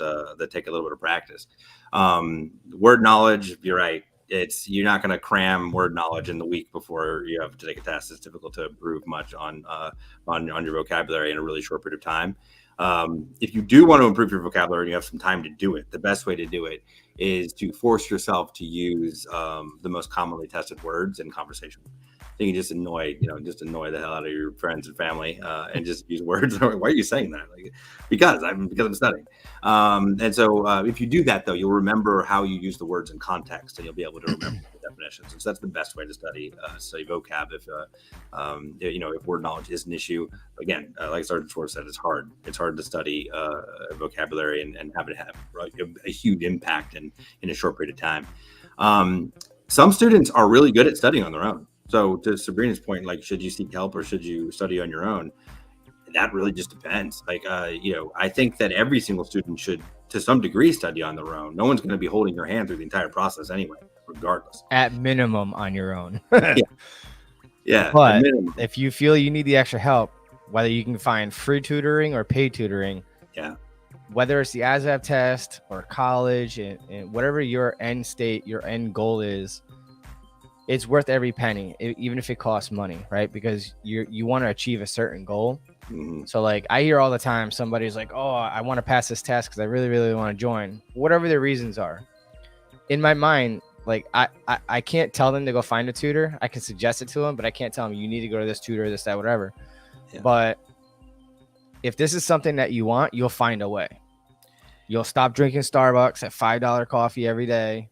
Speaker 2: take a little bit of practice. Word knowledge, you're right. You're not going to cram word knowledge in the week before you have to take a test. It's difficult to improve much on your vocabulary in a really short period of time. If you do want to improve your vocabulary and you have some time to do it, the best way to do it is to force yourself to use the most commonly tested words in conversation. So you can just annoy the hell out of your friends and family and just use words. Why are you saying that? Like, because I'm studying. And so if you do that, though, you'll remember how you use the words in context, and you'll be able to remember the definitions. And so that's the best way to study vocab. If word knowledge is an issue, again, like Sergeant Swartz said, it's hard. It's hard to study vocabulary and have it have a huge impact in a short period of time. Some students are really good at studying on their own. So to Sabrina's point, like, should you seek help or should you study on your own? That really just depends. Like, I think that every single student should, to some degree, study on their own. No one's going to be holding your hand through the entire process anyway, regardless.
Speaker 1: At minimum, on your own.
Speaker 2: Yeah.
Speaker 1: But if you feel you need the extra help, whether you can find free tutoring or paid tutoring, whether it's the ASVAB test or college and whatever your end state, your end goal is, it's worth every penny, even if it costs money, right? Because you want to achieve a certain goal.
Speaker 2: Mm-hmm.
Speaker 1: So, like, I hear all the time, somebody's like, oh, I want to pass this test because I really, really want to join, whatever their reasons are. In my mind, like, I can't tell them to go find a tutor. I can suggest it to them, but I can't tell them you need to go to this tutor, this, that, whatever. Yeah. But if this is something that you want, you'll find a way. You'll stop drinking Starbucks at $5 coffee every day.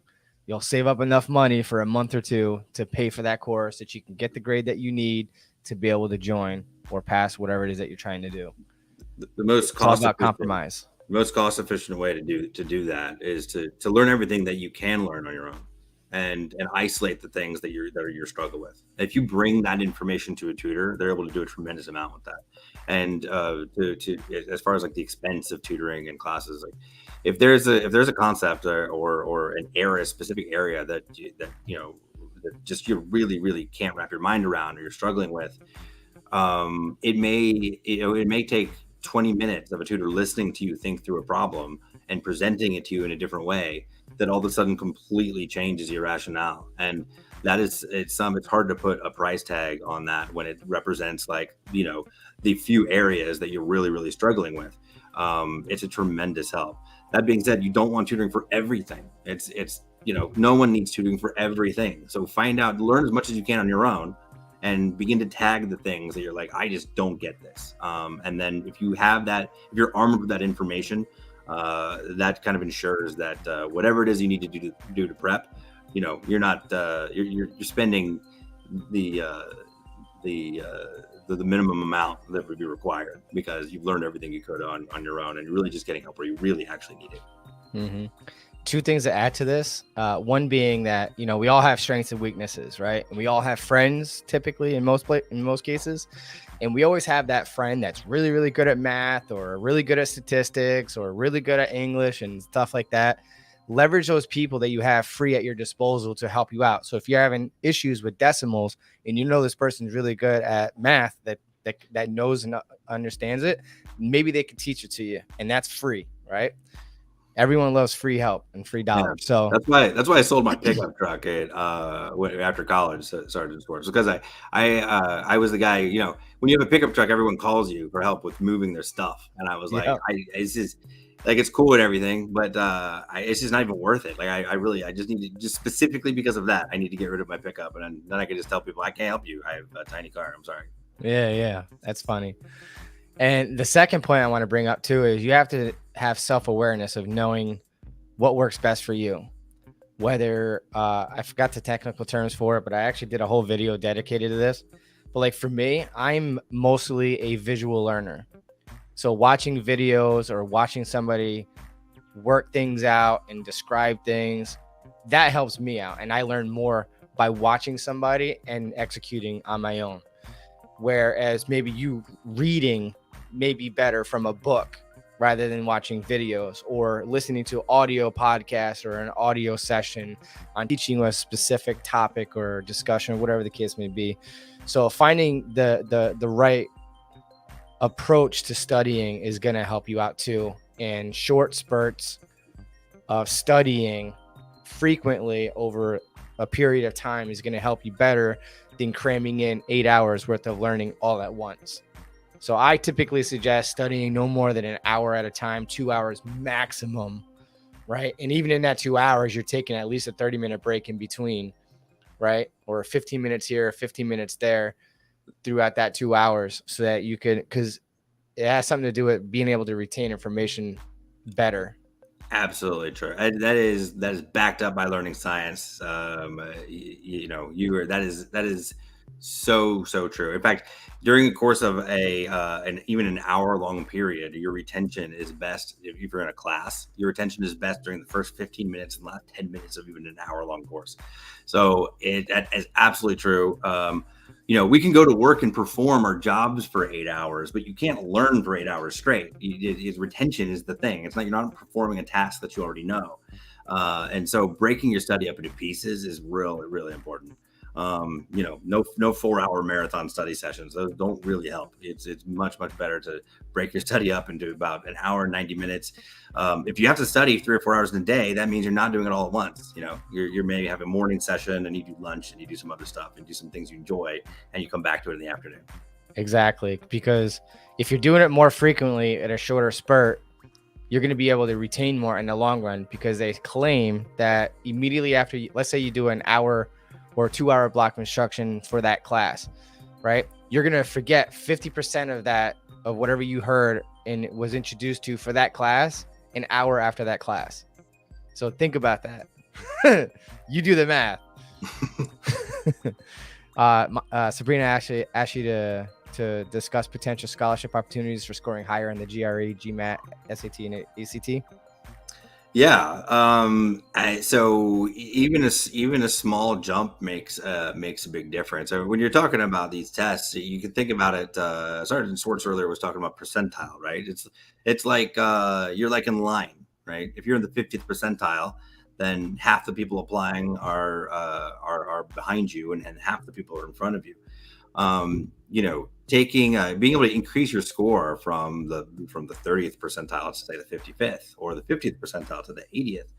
Speaker 1: You'll save up enough money for a month or two to pay for that course that you can get the grade that you need to be able to join or pass whatever it is that you're trying to do.
Speaker 2: The most cost-efficient
Speaker 1: compromise.
Speaker 2: The most cost-efficient way to do that is to learn everything that you can learn on your own, and isolate the things that you're struggling with. If you bring that information to a tutor, they're able to do a tremendous amount with that. And to as far as like the expense of tutoring and classes, like, if there's a concept or an area, specific area that just you really can't wrap your mind around or you're struggling with, it may take 20 minutes of a tutor listening to you think through a problem and presenting it to you in a different way that all of a sudden completely changes your rationale. And that it's hard to put a price tag on that when it represents, like, the few areas that you're really struggling with. It's a tremendous help. That being said, you don't want tutoring for everything. It's no one needs tutoring for everything. So learn as much as you can on your own and begin to tag the things that you're like, I just don't get this. And then if you're armed with that information, that kind of ensures that whatever it is you need to do to prep, you're not you're spending the minimum amount that would be required because you've learned everything you could on your own, and you're really just getting help where you really actually need it.
Speaker 1: Mm-hmm. Two things to add to this. One being that, we all have strengths and weaknesses, right? And we all have friends typically in most cases. And we always have that friend that's really, really good at math or really good at statistics or really good at English and stuff like that. Leverage those people that you have free at your disposal to help you out. So if you're having issues with decimals and this person's really good at math that knows and understands it, maybe they could teach it to you, and that's free, right? Everyone loves free help and free dollars. Yeah, so
Speaker 2: that's why I sold my pickup truck after college, Sergeant Swartz, because I was the guy. When you have a pickup truck, everyone calls you for help with moving their stuff, and I was like, it's just like, it's cool and everything, but it's just not even worth it. Like, I just need to, just specifically because of that, I need to get rid of my pickup, and then I can just tell people I can't help you. I have a tiny car. I'm sorry.
Speaker 1: Yeah, that's funny. And the second point I want to bring up too is you have to have self-awareness of knowing what works best for you. Whether I forgot the technical terms for it, but I actually did a whole video dedicated to this. But like for me, I'm mostly a visual learner. So watching videos or watching somebody work things out and describe things, that helps me out. And I learn more by watching somebody and executing on my own. Whereas maybe you reading may be better from a book rather than watching videos or listening to audio podcasts or an audio session on teaching a specific topic or discussion, whatever the case may be. So finding the right approach to studying is going to help you out too. And short spurts of studying frequently over a period of time is going to help you better than cramming in 8 hours worth of learning all at once. So I typically suggest studying no more than an hour at a time, 2 hours maximum, right? And even in that 2 hours, you're taking at least a 30-minute break in between, right? Or 15 minutes here, 15 minutes there throughout that 2 hours so that you could, because it has something to do with being able to retain information better.
Speaker 2: Absolutely true. That is backed up by learning science. That is so true. In fact, during the course of even an hour long period, your retention is best if you're in a class. Your retention is best during the first 15 minutes and last 10 minutes of even an hour long course. So that is absolutely true. We can go to work and perform our jobs for 8 hours, but you can't learn for 8 hours straight. Retention is the thing. It's not, you're not performing a task that you already know. And so breaking your study up into pieces is really, really important. No 4-hour marathon study sessions. Those don't really help. It's much better to break your study up into about an hour, 90 minutes. If you have to study 3 or 4 hours in a day, that means you're not doing it all at once. You're maybe have a morning session and you do lunch and you do some other stuff and do some things you enjoy and you come back to it in the afternoon.
Speaker 1: Exactly. Because if you're doing it more frequently at a shorter spurt, you're going to be able to retain more in the long run, because they claim that immediately after, let's say you do an hour or 2 hour block of instruction for that class, right? You're going to forget 50% of that, of whatever you heard and was introduced to for that class an hour after that class. So think about that. You do the math. Sabrina actually asked you to discuss potential scholarship opportunities for scoring higher in the GRE, GMAT, SAT, and ACT.
Speaker 2: Yeah. So even a small jump makes a big difference. So when you're talking about these tests, you can think about it. Sergeant Swartz earlier was talking about percentile, right? It's like you're like in line, right? If you're in the 50th percentile, then half the people applying are behind you, and half the people are in front of you. Being able to increase your score from the 30th percentile to say the 55th, or the 50th percentile to the 80th,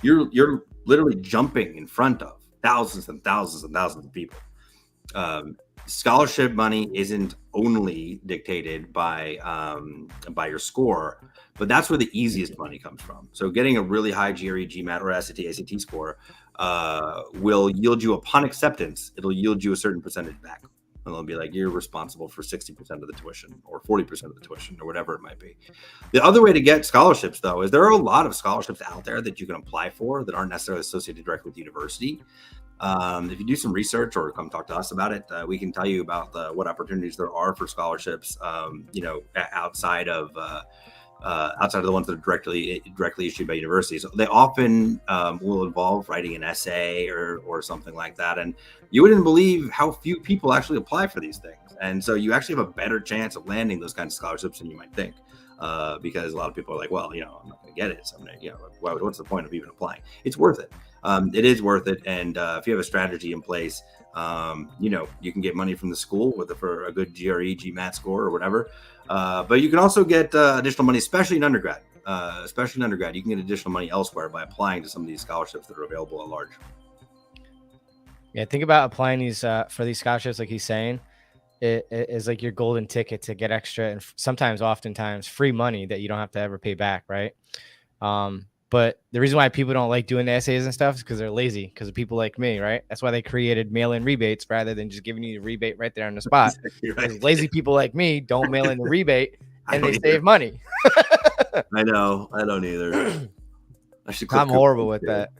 Speaker 2: you're literally jumping in front of thousands and thousands and thousands of people. Scholarship money isn't only dictated by your score, but that's where the easiest money comes from. So getting a really high GRE, GMAT, or SAT, ACT score will yield you, upon acceptance, it'll yield you a certain percentage back. And they'll be like, you're responsible for 60% of the tuition or 40% of the tuition or whatever it might be. The other way to get scholarships, though, is there are a lot of scholarships out there that you can apply for that aren't necessarily associated directly with the university. If you do some research or come talk to us about it, we can tell you about what opportunities there are for scholarships, outside of the ones that are directly issued by universities. They often will involve writing an essay or something like that. And you wouldn't believe how few people actually apply for these things. And so you actually have a better chance of landing those kinds of scholarships than you might think. Because a lot of people are like, well, I'm not going to get it someday. What's the point of even applying? It's worth it. It is worth it. And if you have a strategy in place, you can get money from the school for a good GRE, GMAT score or whatever. But you can also get additional money, especially in undergrad. You can get additional money elsewhere by applying to some of these scholarships that are available at large.
Speaker 1: Yeah, think about applying these for these scholarships, like he's saying. It is like your golden ticket to get extra and oftentimes free money that you don't have to ever pay back, right? But the reason why people don't like doing the essays and stuff is because they're lazy, because of people like me, right? That's why they created mail-in rebates rather than just giving you the rebate right there on the spot.
Speaker 2: Exactly right.
Speaker 1: Because lazy people like me don't mail in the rebate
Speaker 2: I
Speaker 1: and they
Speaker 2: don't
Speaker 1: save
Speaker 2: either.
Speaker 1: money.
Speaker 2: I know. I don't either. I should
Speaker 1: I'm
Speaker 2: quit
Speaker 1: horrible with
Speaker 2: too.
Speaker 1: that.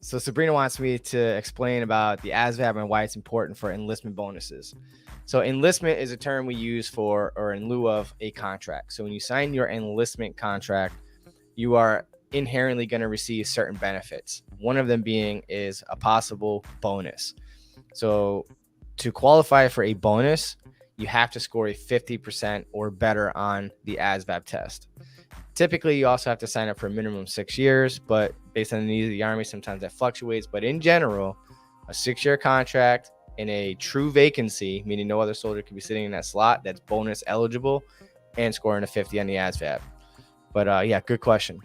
Speaker 1: So Sabrina wants me to explain about the ASVAB and why it's important for enlistment bonuses. So enlistment is a term we use for or in lieu of a contract. So when you sign your enlistment contract, you are inherently going to receive certain benefits. One of them being is a possible bonus. So to qualify for a bonus, you have to score a 50% or better on the ASVAB test. Typically, you also have to sign up for a minimum 6 years, but based on the needs of the Army, sometimes that fluctuates. But in general, a 6-year contract in a true vacancy, meaning no other soldier could be sitting in that slot, that's bonus eligible, and scoring a 50 on the ASVAB. But yeah, good question.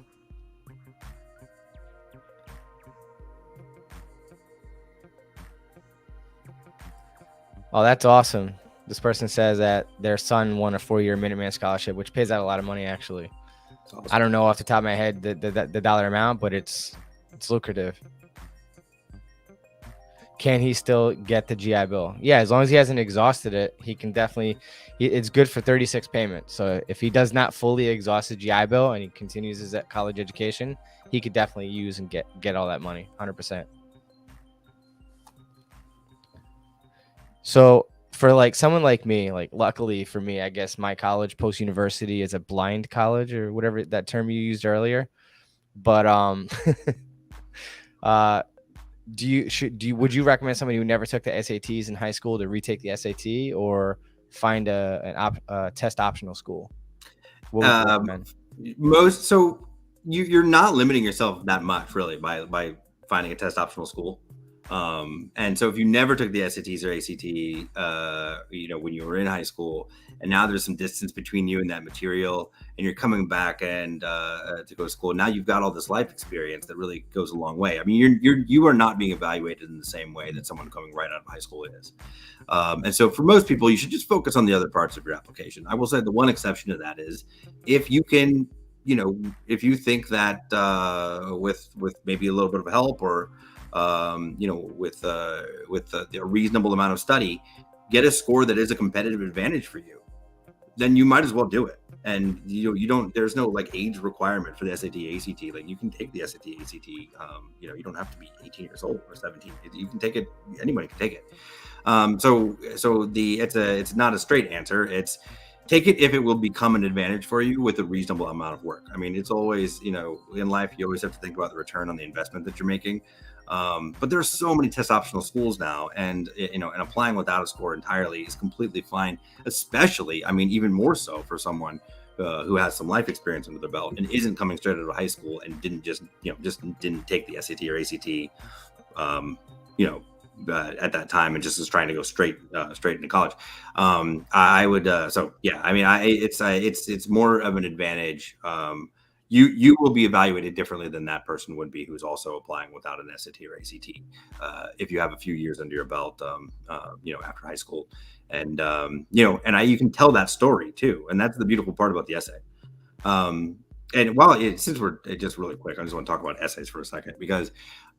Speaker 1: Oh, that's awesome. This person says that their son won a 4-year Minuteman scholarship, which pays out a lot of money, actually. Awesome. I don't know off the top of my head the dollar amount, but it's lucrative. Can he still get the GI Bill? Yeah, as long as he hasn't exhausted it, he can definitely. It's good for 36 payments. So if he does not fully exhaust the GI Bill and he continues his college education, he could definitely use and get all that money, 100%. So for like someone like me, like luckily for me, I guess my college post-university is a blind college or whatever that term you used earlier. But would you recommend somebody who never took the SATs in high school to retake the SAT or find a test optional school? What would you recommend?
Speaker 2: You're not limiting yourself that much really by finding a test optional school. And so if you never took the SATs or ACT, when you were in high school, and now there's some distance between you and that material, and you're coming back and to go to school, now you've got all this life experience that really goes a long way. I mean, you are not being evaluated in the same way that someone coming right out of high school is. And so for most people, you should just focus on the other parts of your application. I will say the one exception to that is if you can, if you think that with maybe a little bit of help or with a reasonable amount of study, get a score that is a competitive advantage for you, then you might as well do it. And there's no like age requirement for the SAT, ACT. Like you can take the SAT, ACT. You don't have to be 18 years old or 17. You can take it. Anybody can take it. It's not a straight answer. It's take it if it will become an advantage for you with a reasonable amount of work. I mean, it's always, in life, you always have to think about the return on the investment that you're making. But there's so many test optional schools now, and and applying without a score entirely is completely fine, especially, I mean, even more so for someone who has some life experience under their belt and isn't coming straight out of high school and didn't didn't take the SAT or ACT, at that time and just is trying to go straight into college. I would, it's more of an advantage. You will be evaluated differently than that person would be who's also applying without an SAT or ACT if you have a few years under your belt, after high school. And, you can tell that story too. And that's the beautiful part about the essay. Since we're just really quick, I just want to talk about essays for a second, because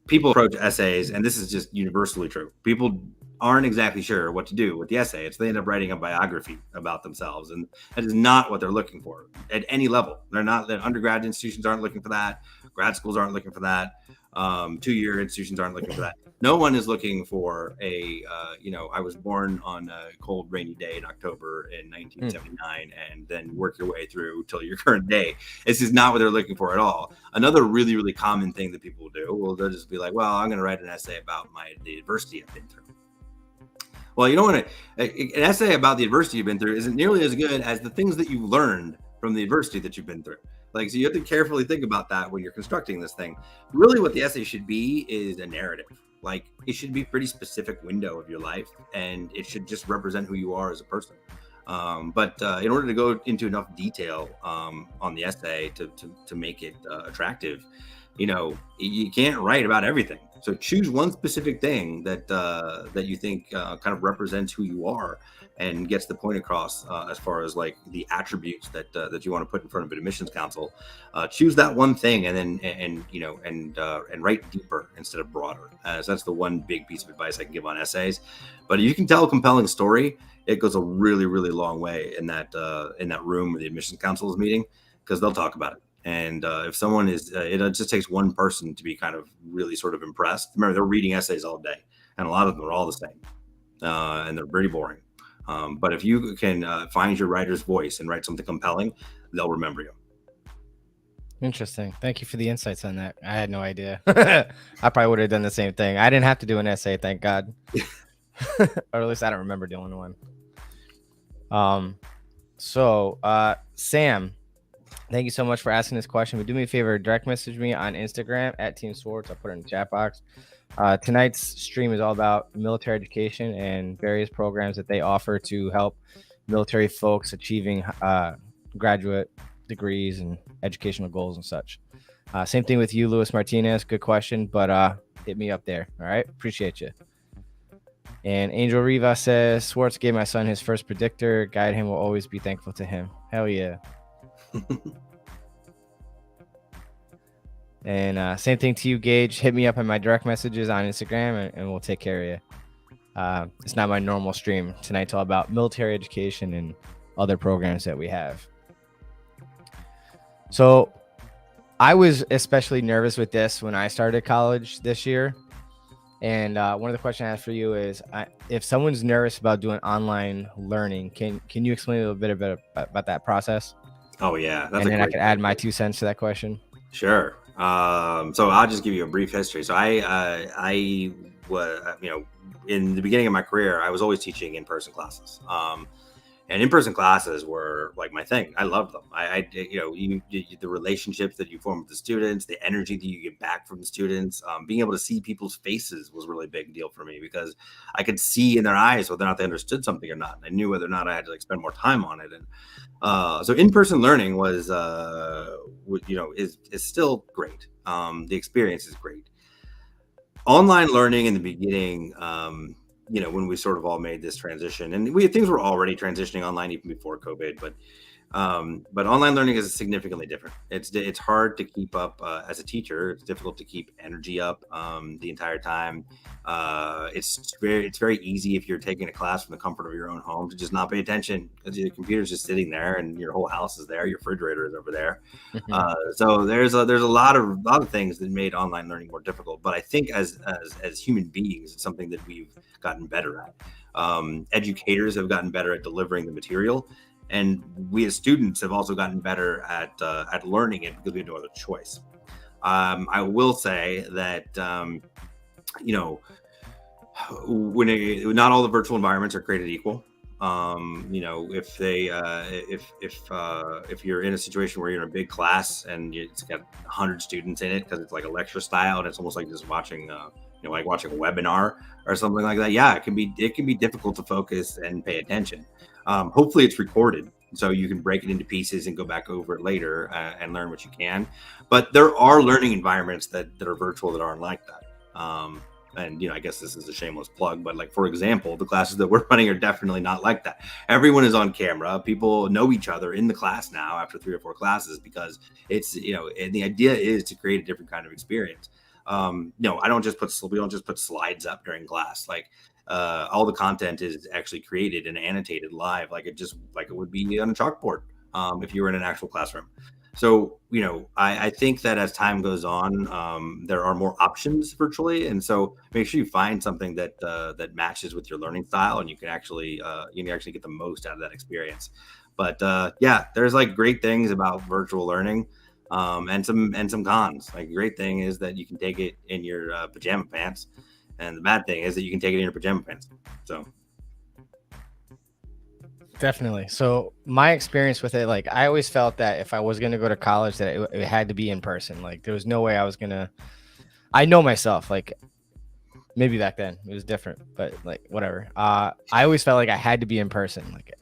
Speaker 2: people approach essays, and this is just universally true. People aren't exactly sure what to do with the essay. They end up writing a biography about themselves, and that is not what they're looking for at any level. The undergrad institutions aren't looking for that. Grad schools aren't looking for that. 2-year institutions aren't looking for that. No one is looking for I was born on a cold, rainy day in October in 1979, and then work your way through till your current day. This is not what they're looking for at all. Another really, really common thing that people do, they'll just be like, well, I'm going to write an essay about the adversity I've been through. Well, an essay about the adversity you've been through isn't nearly as good as the things that you've learned from the adversity that you've been through. So you have to carefully think about that when you're constructing this thing. Really, what the essay should be is a narrative. It should be a pretty specific window of your life, and it should just represent who you are as a person. But in order to go into enough detail on the essay to make it attractive, you can't write about everything. So choose one specific thing that you think kind of represents who you are and gets the point across as far as like the attributes that you want to put in front of an admissions council. Choose that one thing and then and write deeper instead of broader. So that's the one big piece of advice I can give on essays. But if you can tell a compelling story, it goes a really, really long way in that room where the admissions council is meeting, because they'll talk about it. And if someone is, it just takes one person to be kind of really sort of impressed. Remember, they're reading essays all day, and a lot of them are all the same, and they're very boring. But if you can find your writer's voice and write something compelling, they'll remember you.
Speaker 1: Interesting. Thank you for the insights on that. I had no idea. I probably would have done the same thing. I didn't have to do an essay, thank God. Or at least I don't remember doing one. Sam, thank you so much for asking this question. But do me a favor, direct message me on Instagram at Teamswartz. I'll put it in the chat box. Tonight's stream is all about military education and various programs that they offer to help military folks achieving graduate degrees and educational goals and such. Same thing with you, Luis Martinez. Good question, but hit me up there. All right, appreciate you. And Angel Riva says, Swartz gave my son his first predictor. Guide him, will always be thankful to him. Hell yeah. And same thing to you, Gage. Hit me up in my direct messages on Instagram and we'll take care of you. It's not my normal stream. Tonight's all about military education and other programs that we have. So I was especially nervous with this when I started college this year. And one of the questions I have for you is, if someone's nervous about doing online learning, can you explain a little bit about that process?
Speaker 2: Oh, yeah.
Speaker 1: And then I can add my 2 cents to that question.
Speaker 2: Sure. So I'll just give you a brief history. So I was, in the beginning of my career, I was always teaching in-person classes. And in-person classes were like my thing. I loved them. The relationships that you form with the students, the energy that you get back from the students, being able to see people's faces was a really big deal for me, because I could see in their eyes whether or not they understood something or not. I knew whether or not I had to spend more time on it. And so in-person learning was, is still great. The experience is great. Online learning in the beginning, when we sort of all made this transition, and things were already transitioning online even before COVID, but online learning is significantly different. It's hard to keep up as a teacher. It's difficult to keep energy up the entire time. It's very easy if you're taking a class from the comfort of your own home to just not pay attention, because your computer's just sitting there and your whole house is there, your refrigerator is over there. So there's a lot of things that made online learning more difficult. But I think as human beings, it's something that we've gotten better at. Educators have gotten better at delivering the material. And we as students have also gotten better at learning it, because we have no other choice. I will say that not all the virtual environments are created equal. If you're in a situation where you're in a big class and it's got 100 students in it, because it's like a lecture style and it's almost like just watching like watching a webinar or something like that. Yeah, it can be difficult to focus and pay attention. Hopefully it's recorded, so you can break it into pieces and go back over it later and learn what you can. But there are learning environments that are virtual that aren't like that. And I guess this is a shameless plug, but like, for example, the classes that we're running are definitely not like that. Everyone is on camera. People know each other in the class now after 3 or 4 classes, because it's, and the idea is to create a different kind of experience. We don't just put slides up during class. Like, all the content is actually created and annotated live, like it would be on a chalkboard if you were in an actual classroom. So, I think that as time goes on, there are more options virtually. And so make sure you find something that matches with your learning style, and you can actually get the most out of that experience. But there's like great things about virtual learning, and some cons. Like, the great thing is that you can take it in your pajama pants. And the bad thing is that you can take it in your pajama pants. So
Speaker 1: definitely. So my experience with it, like, I always felt that if I was going to go to college, that it had to be in person. Like, there was no way I was going to, I know myself, like, maybe back then it was different, but like, whatever. I always felt like I had to be in person. Like,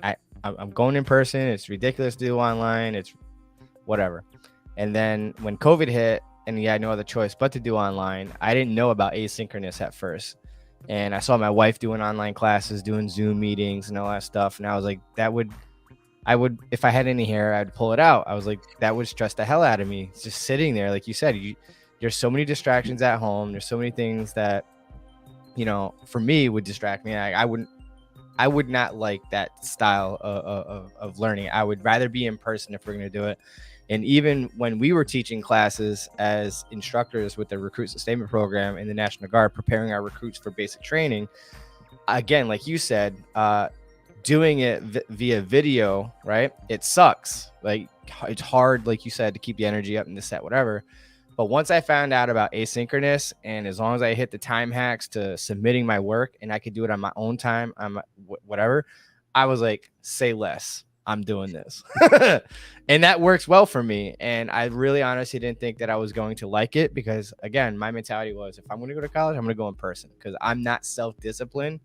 Speaker 1: I'm going in person. It's ridiculous to do online. It's whatever. And then when COVID hit, and you had no other choice but to do online, I didn't know about asynchronous at first. And I saw my wife doing online classes, doing Zoom meetings and all that stuff. And I was like, I would, if I had any hair, I'd pull it out. I was like, that would stress the hell out of me. It's just sitting there. Like you said, there's so many distractions at home. There's so many things that, for me would distract me. I would not like that style of learning. I would rather be in person if we're going to do it. And even when we were teaching classes as instructors with the Recruit Sustainment program in the National Guard, preparing our recruits for basic training, again, like you said, doing it via video, right? It sucks. Like, it's hard, like you said, to keep the energy up and this, that, whatever. But once I found out about asynchronous, and as long as I hit the time hacks to submitting my work and I could do it on my own time, whatever, I was like, say less. I'm doing this. And that works well for me. And I really honestly didn't think that I was going to like it because, again, my mentality was, if I'm going to go to college, I'm going to go in person because I'm not self-disciplined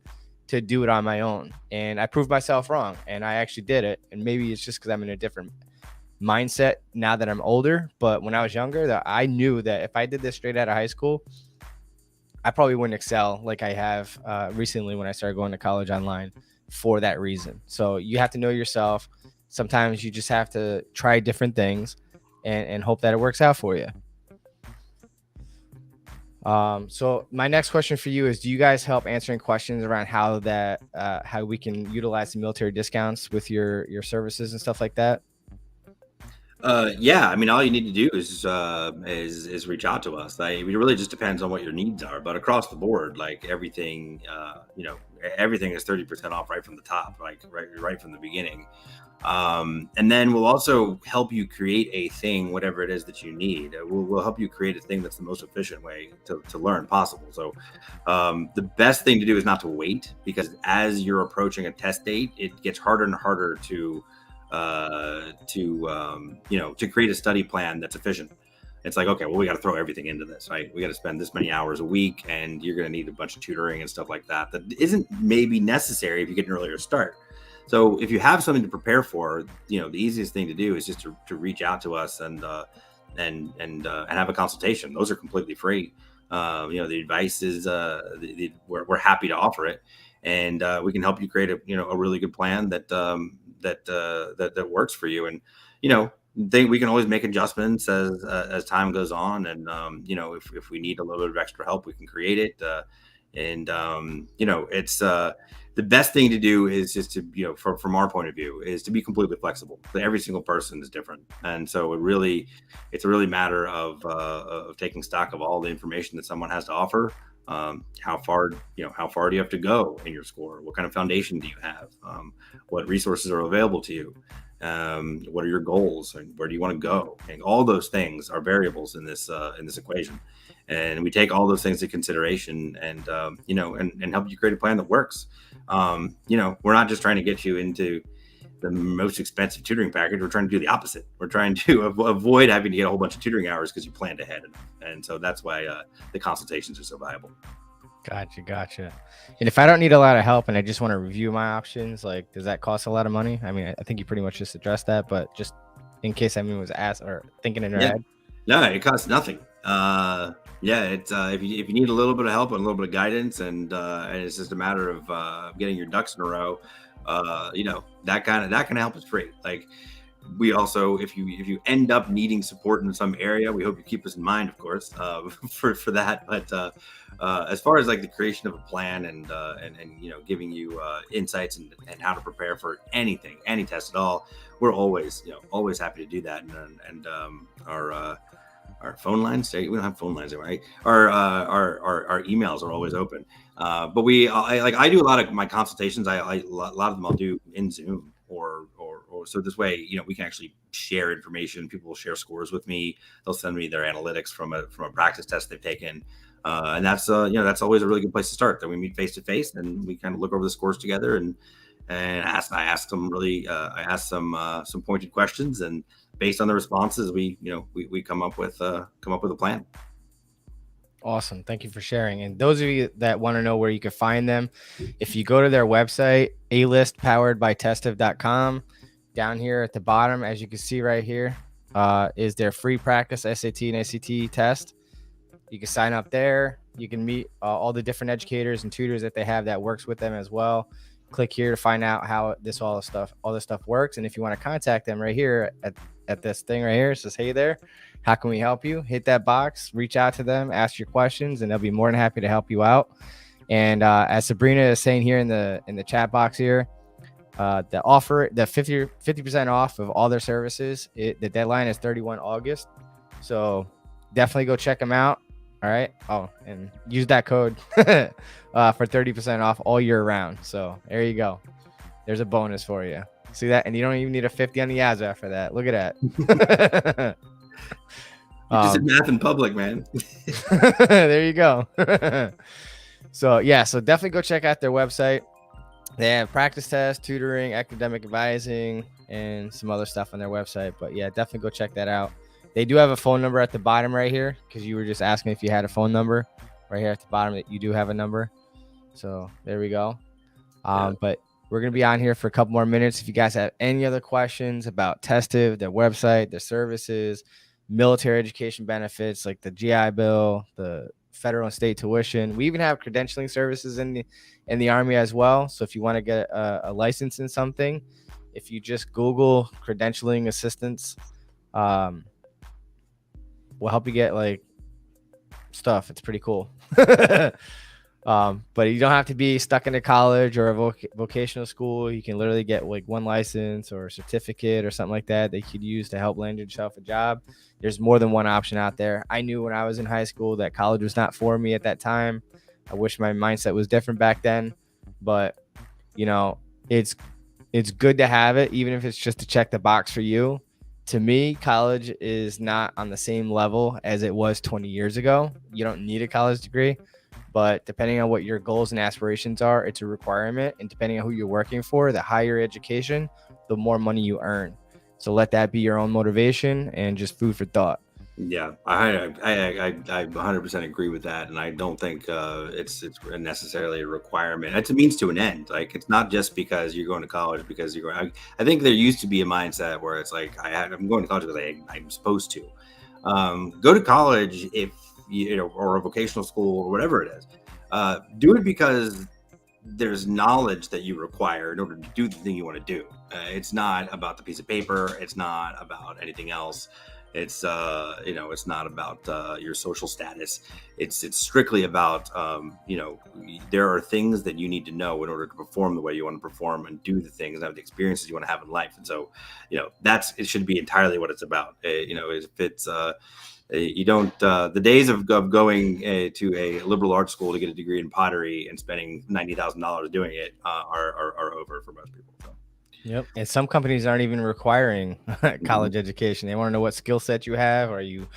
Speaker 1: to do it on my own. And I proved myself wrong, and I actually did it. And maybe it's just because I'm in a different mindset now that I'm older. But when I was younger, that I knew that if I did this straight out of high school, I probably wouldn't excel like I have recently when I started going to college online for that reason. So you have to know yourself. Sometimes you just have to try different things and hope that it works out for you. So my next question for you is, do you guys help answering questions around how we can utilize the military discounts with your services and stuff like that?
Speaker 2: Yeah, I mean, all you need to do is reach out to us. It really just depends on what your needs are, but across the board, like everything, everything is 30% off right from the top, like right from the beginning. And then we'll also help you create a thing, whatever it is that you need. We'll help you create a thing that's the most efficient way to learn possible. So the best thing to do is not to wait, because as you're approaching a test date, it gets harder and harder to create a study plan that's efficient. It's like, okay, well, we got to throw everything into this, right? We got to spend this many hours a week, and you're going to need a bunch of tutoring and stuff like that isn't maybe necessary if you get an earlier start. So if you have something to prepare for, the easiest thing to do is just to reach out to us and have a consultation. Those are completely free. The advice is we're happy to offer it, and we can help you create a really good plan that works for you. And we can always make adjustments as time goes on, and if we need a little bit of extra help, we can create it. It's the best thing to do is just to, from our point of view, is to be completely flexible. Every single person is different, and so it's a really matter of taking stock of all the information that someone has to offer. How far do you have to go in your score? What kind of foundation do you have? What resources are available to you? What are your goals, and where do you want to go? And all those things are variables in this equation. And we take all those things into consideration and help you create a plan that works. We're not just trying to get you into the most expensive tutoring package. We're trying to do the opposite. We're trying to avoid having to get a whole bunch of tutoring hours because you planned ahead. And so that's why the consultations are so valuable.
Speaker 1: Gotcha. And if I don't need a lot of help and I just want to review my options, like, does that cost a lot of money? I mean, I think you pretty much just addressed that, but just in case anyone was asked or thinking in their head.
Speaker 2: No, it costs nothing. It's if you need a little bit of help and a little bit of guidance, and it's just a matter of getting your ducks in a row, that kind of help is free. Like, we also, if you end up needing support in some area, we hope you keep us in mind, of course, for that. But as far as like the creation of a plan and giving you insights and how to prepare for any test at all, we're always happy to do that. And our phone lines, we don't have phone lines, right? Our emails are always open. But I do a lot of my consultations. A lot of them I'll do in Zoom or so this way, we can actually share information. People will share scores with me. They'll send me their analytics from a practice test they've taken. And that's always a really good place to start. Then we meet face to face and we kind of look over the scores together and I ask some pointed questions, and based on the responses, we come up with a plan.
Speaker 1: Awesome. Thank you for sharing. And those of you that want to know where you can find them, if you go to their website, alistpoweredbytestive.com, down here at the bottom, as you can see right here, is their free practice SAT and ACT test. You can sign up there. You can meet all the different educators and tutors that they have that works with them as well. Click here to find out how all this stuff works. And if you want to contact them right here at this thing right here, it says, hey there, how can we help you? Hit that box, reach out to them, ask your questions, and they'll be more than happy to help you out. And as Sabrina is saying here in the chat box here, the 50% off of all their services, the deadline is 31 August. So definitely go check them out. All right. Oh, and use that code for 30% off all year round. So there you go. There's a bonus for you. See that? And you don't even need a 50 on the ASVAB for that. Look at that.
Speaker 2: You just did math in public, man.
Speaker 1: There you go. So yeah, so definitely go check out their website. They have practice tests, tutoring, academic advising, and some other stuff on their website. But yeah, definitely go check that out. They do have a phone number at the bottom right here, because you were just asking if you had a phone number right here at the bottom. That you do have a number. So there we go. But we're going to be on here for a couple more minutes. If you guys have any other questions about Testive'S, their website, their services, military education benefits like the GI Bill, the federal and state tuition. We even have credentialing services in the Army as well. So if you want to get a license in something, if you just Google credentialing assistance, we'll help you get like stuff. It's pretty cool. But you don't have to be stuck in a college or a vocational school. You can literally get like one license or a certificate or something like that you could use to help land yourself a job. There's more than one option out there. I knew when I was in high school that college was not for me at that time. I wish my mindset was different back then, but you know, it's good to have it, even if it's just to check the box for you. To me, college is not on the same level as it was 20 years ago. You don't need a college degree, but depending on what your goals and aspirations are, it's a requirement. And depending on who you're working for, the higher education, the more money you earn. So let that be your own motivation and just food for thought.
Speaker 2: Yeah, I 100% agree with that, and I don't think it's necessarily a requirement. It's a means to an end. Like, it's not just because you're going to college because you're going. I think there used to be a mindset where it's like I'm going to college because I'm supposed to. Go to college if you know, or a vocational school or whatever it is. Do it because there's knowledge that you require in order to do the thing you want to do. It's not about the piece of paper. It's not about anything else. It's you know, it's not about your social status. It's strictly about you know, there are things that you need to know in order to perform the way you want to perform and do the things and have the experiences you want to have in life. And so, you know, it should be entirely what it's about. You know, if it's you don't the days of going to a liberal arts school to get a degree in pottery and spending $90,000 doing it are over for most people. So.
Speaker 1: Yep. And some companies aren't even requiring college education. They want to know what skill set you have. Are you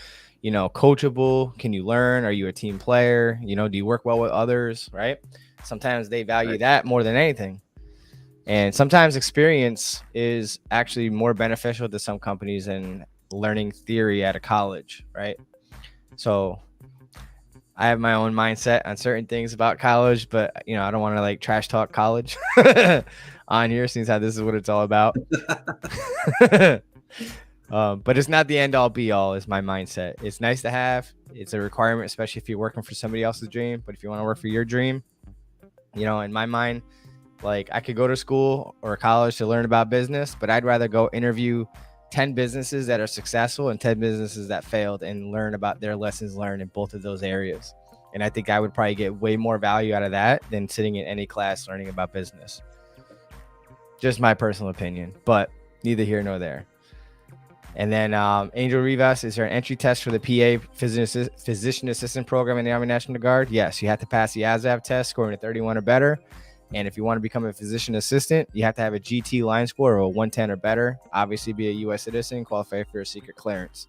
Speaker 1: know, coachable? Can you learn? Are you a team player? You know, do you work well with others? Right. Sometimes they value that more than anything. And sometimes experience is actually more beneficial to some companies than learning theory at a college. Right. So I have my own mindset on certain things about college, but you know, I don't want to like trash talk college on here, since how this is what it's all about. But it's not the end all be all, is my mindset. It's nice to have. It's a requirement, especially if you're working for somebody else's dream. But if you want to work for your dream, you know, in my mind, like I could go to school or college to learn about business, but I'd rather go interview 10 businesses that are successful and 10 businesses that failed and learn about their lessons learned in both of those areas. And I think I would probably get way more value out of that than sitting in any class learning about business. Just my personal opinion, but neither here nor there. And then Angel Rivas, is there an entry test for the PA physician assistant program in the Army National Guard? Yes, you have to pass the ASVAB test, scoring a 31 or better. And if you want to become a physician assistant, you have to have a GT line score of a 110 or better. Obviously, be a U.S. citizen, qualify for a secret clearance.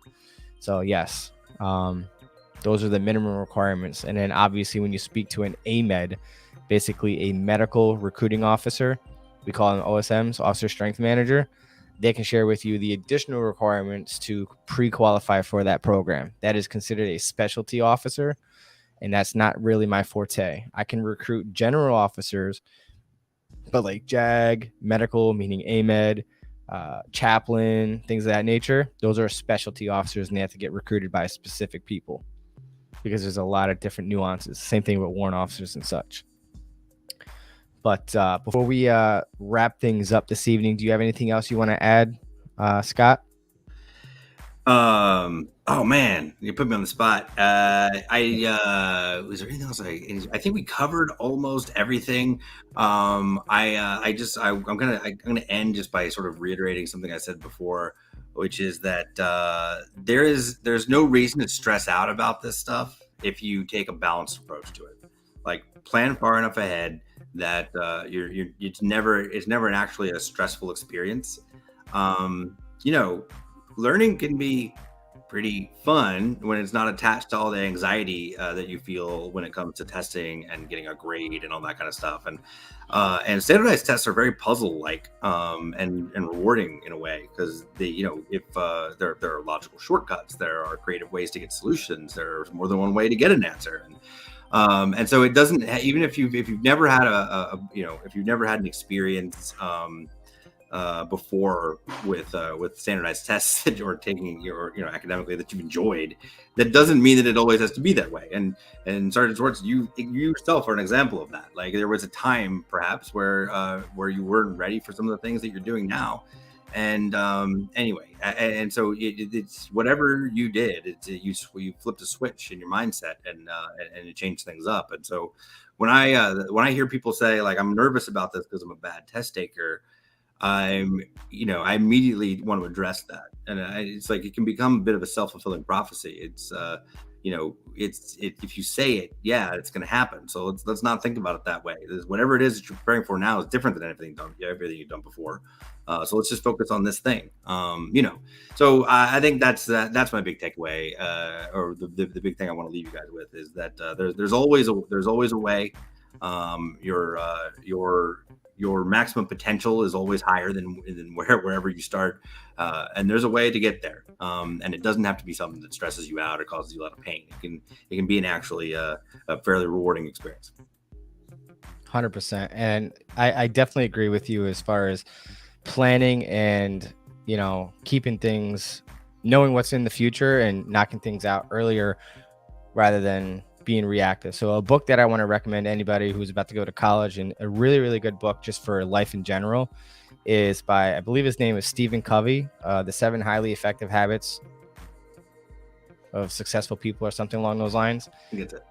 Speaker 1: So yes, those are the minimum requirements. And then obviously, when you speak to an AMED, basically a medical recruiting officer, we call them OSMs, Officer Strength Manager, they can share with you the additional requirements to pre-qualify for that program. That is considered a specialty officer, and that's not really my forte. I can recruit general officers, but like JAG, medical, meaning AMED, chaplain, things of that nature. Those are specialty officers, and they have to get recruited by specific people because there's a lot of different nuances. Same thing with warrant officers and such. But before we wrap things up this evening, do you have anything else you want to add, Scott?
Speaker 2: Oh man, you put me on the spot. Was there anything else? I think we covered almost everything. I'm gonna end just by sort of reiterating something I said before, which is that there's no reason to stress out about this stuff if you take a balanced approach to it. Like, plan far enough ahead that it's never actually a stressful experience. Learning can be pretty fun when it's not attached to all the anxiety that you feel when it comes to testing and getting a grade and all that kind of stuff. And standardized tests are very puzzle-like and rewarding in a way, because if there are logical shortcuts, there are creative ways to get solutions. There's more than one way to get an answer, and so it doesn't. Even if you've never had if you've never had an experience before with standardized tests or taking your academically that you've enjoyed, that doesn't mean that it always has to be that way. And Sergeant Schwartz, you yourself are an example of that. Like, there was a time perhaps where you weren't ready for some of the things that you're doing now. And anyway, and so it's whatever you did, you flipped a switch in your mindset and it changed things up. And so when I hear people say, like, I'm nervous about this because I'm a bad test taker, I immediately want to address that. And it's like, it can become a bit of a self-fulfilling prophecy. It's if you say it, yeah, it's going to happen. So let's not think about it that way. Whatever it is that you're preparing for now is different than everything you've done before. So let's just focus on this thing. So I think that's my big takeaway, or the big thing I want to leave you guys with is that there's always a way. Your maximum potential is always higher than wherever you start, and there's a way to get there. And it doesn't have to be something that stresses you out or causes you a lot of pain. It can be a fairly rewarding experience.
Speaker 1: 100%. And I definitely agree with you as far as planning and keeping things, knowing what's in the future and knocking things out earlier rather than being reactive. So a book that I want to recommend to anybody who's about to go to college, and a really, really good book just for life in general, is by, I believe his name is Stephen Covey, The 7 Highly Effective Habits of Successful People, or something along those lines.
Speaker 2: I get that.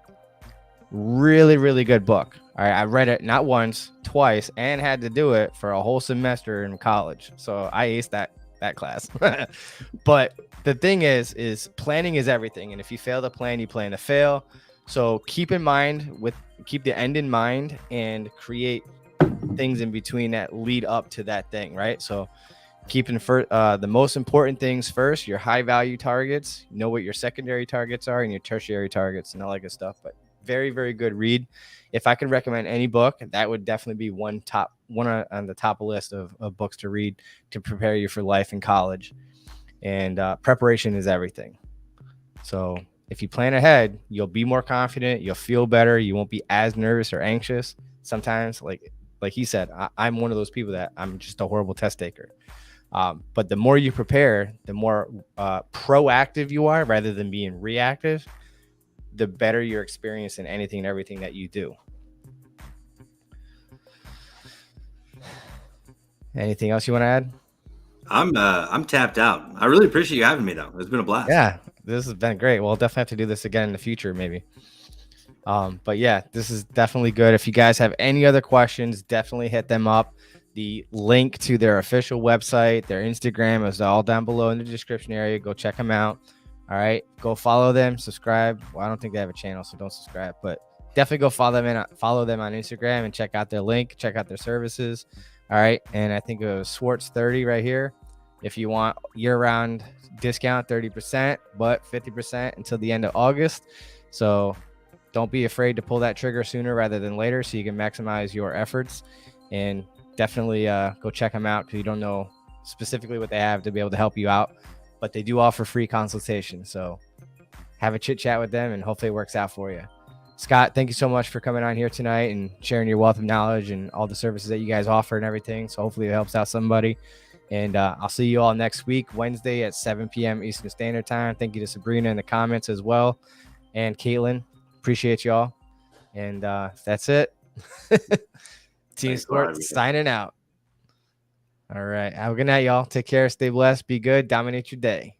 Speaker 1: Really, really good book. All right, I read it not once, twice, and had to do it for a whole semester in college. So I aced that class. But the thing is planning is everything. And if you fail to plan, you plan to fail. So keep the end in mind and create things in between that lead up to that thing, right? So keeping the most important things first, your high value targets, know what your secondary targets are and your tertiary targets and all that good stuff. But very, very good read. If I could recommend any book, that would definitely be one on the top list of books to read to prepare you for life in college. And preparation is everything. So if you plan ahead, you'll be more confident. You'll feel better. You won't be as nervous or anxious. Sometimes, like he said, I'm one of those people that I'm just a horrible test taker. But the more you prepare, the more proactive you are rather than being reactive, the better your experience in anything and everything that you do. Anything else you want to add?
Speaker 2: I'm tapped out. I really appreciate you having me, though. It's been a blast.
Speaker 1: Yeah, this has been great. We'll definitely have to do this again in the future, maybe. But yeah, this is definitely good. If you guys have any other questions, definitely hit them up. The link to their official website, their Instagram is all down below in the description area. Go check them out. All right, go follow them, subscribe. Well, I don't think they have a channel, so don't subscribe, but definitely go follow them on Instagram and check out their link, check out their services. All right, and I think it was Swartz 30 right here. If you want year-round discount, 30%, but 50% until the end of August. So don't be afraid to pull that trigger sooner rather than later, so you can maximize your efforts. And definitely go check them out, because you don't know specifically what they have to be able to help you out. But they do offer free consultation. So have a chit chat with them and hopefully it works out for you. Scott, thank you so much for coming on here tonight and sharing your wealth of knowledge and all the services that you guys offer and everything. So hopefully it helps out somebody. And I'll see you all next week, Wednesday at 7 p.m. Eastern Standard Time. Thank you to Sabrina in the comments as well. And Caitlin, appreciate y'all. And that's it. Team Sports signing out. All right. Have a good night, y'all. Take care. Stay blessed. Be good. Dominate your day.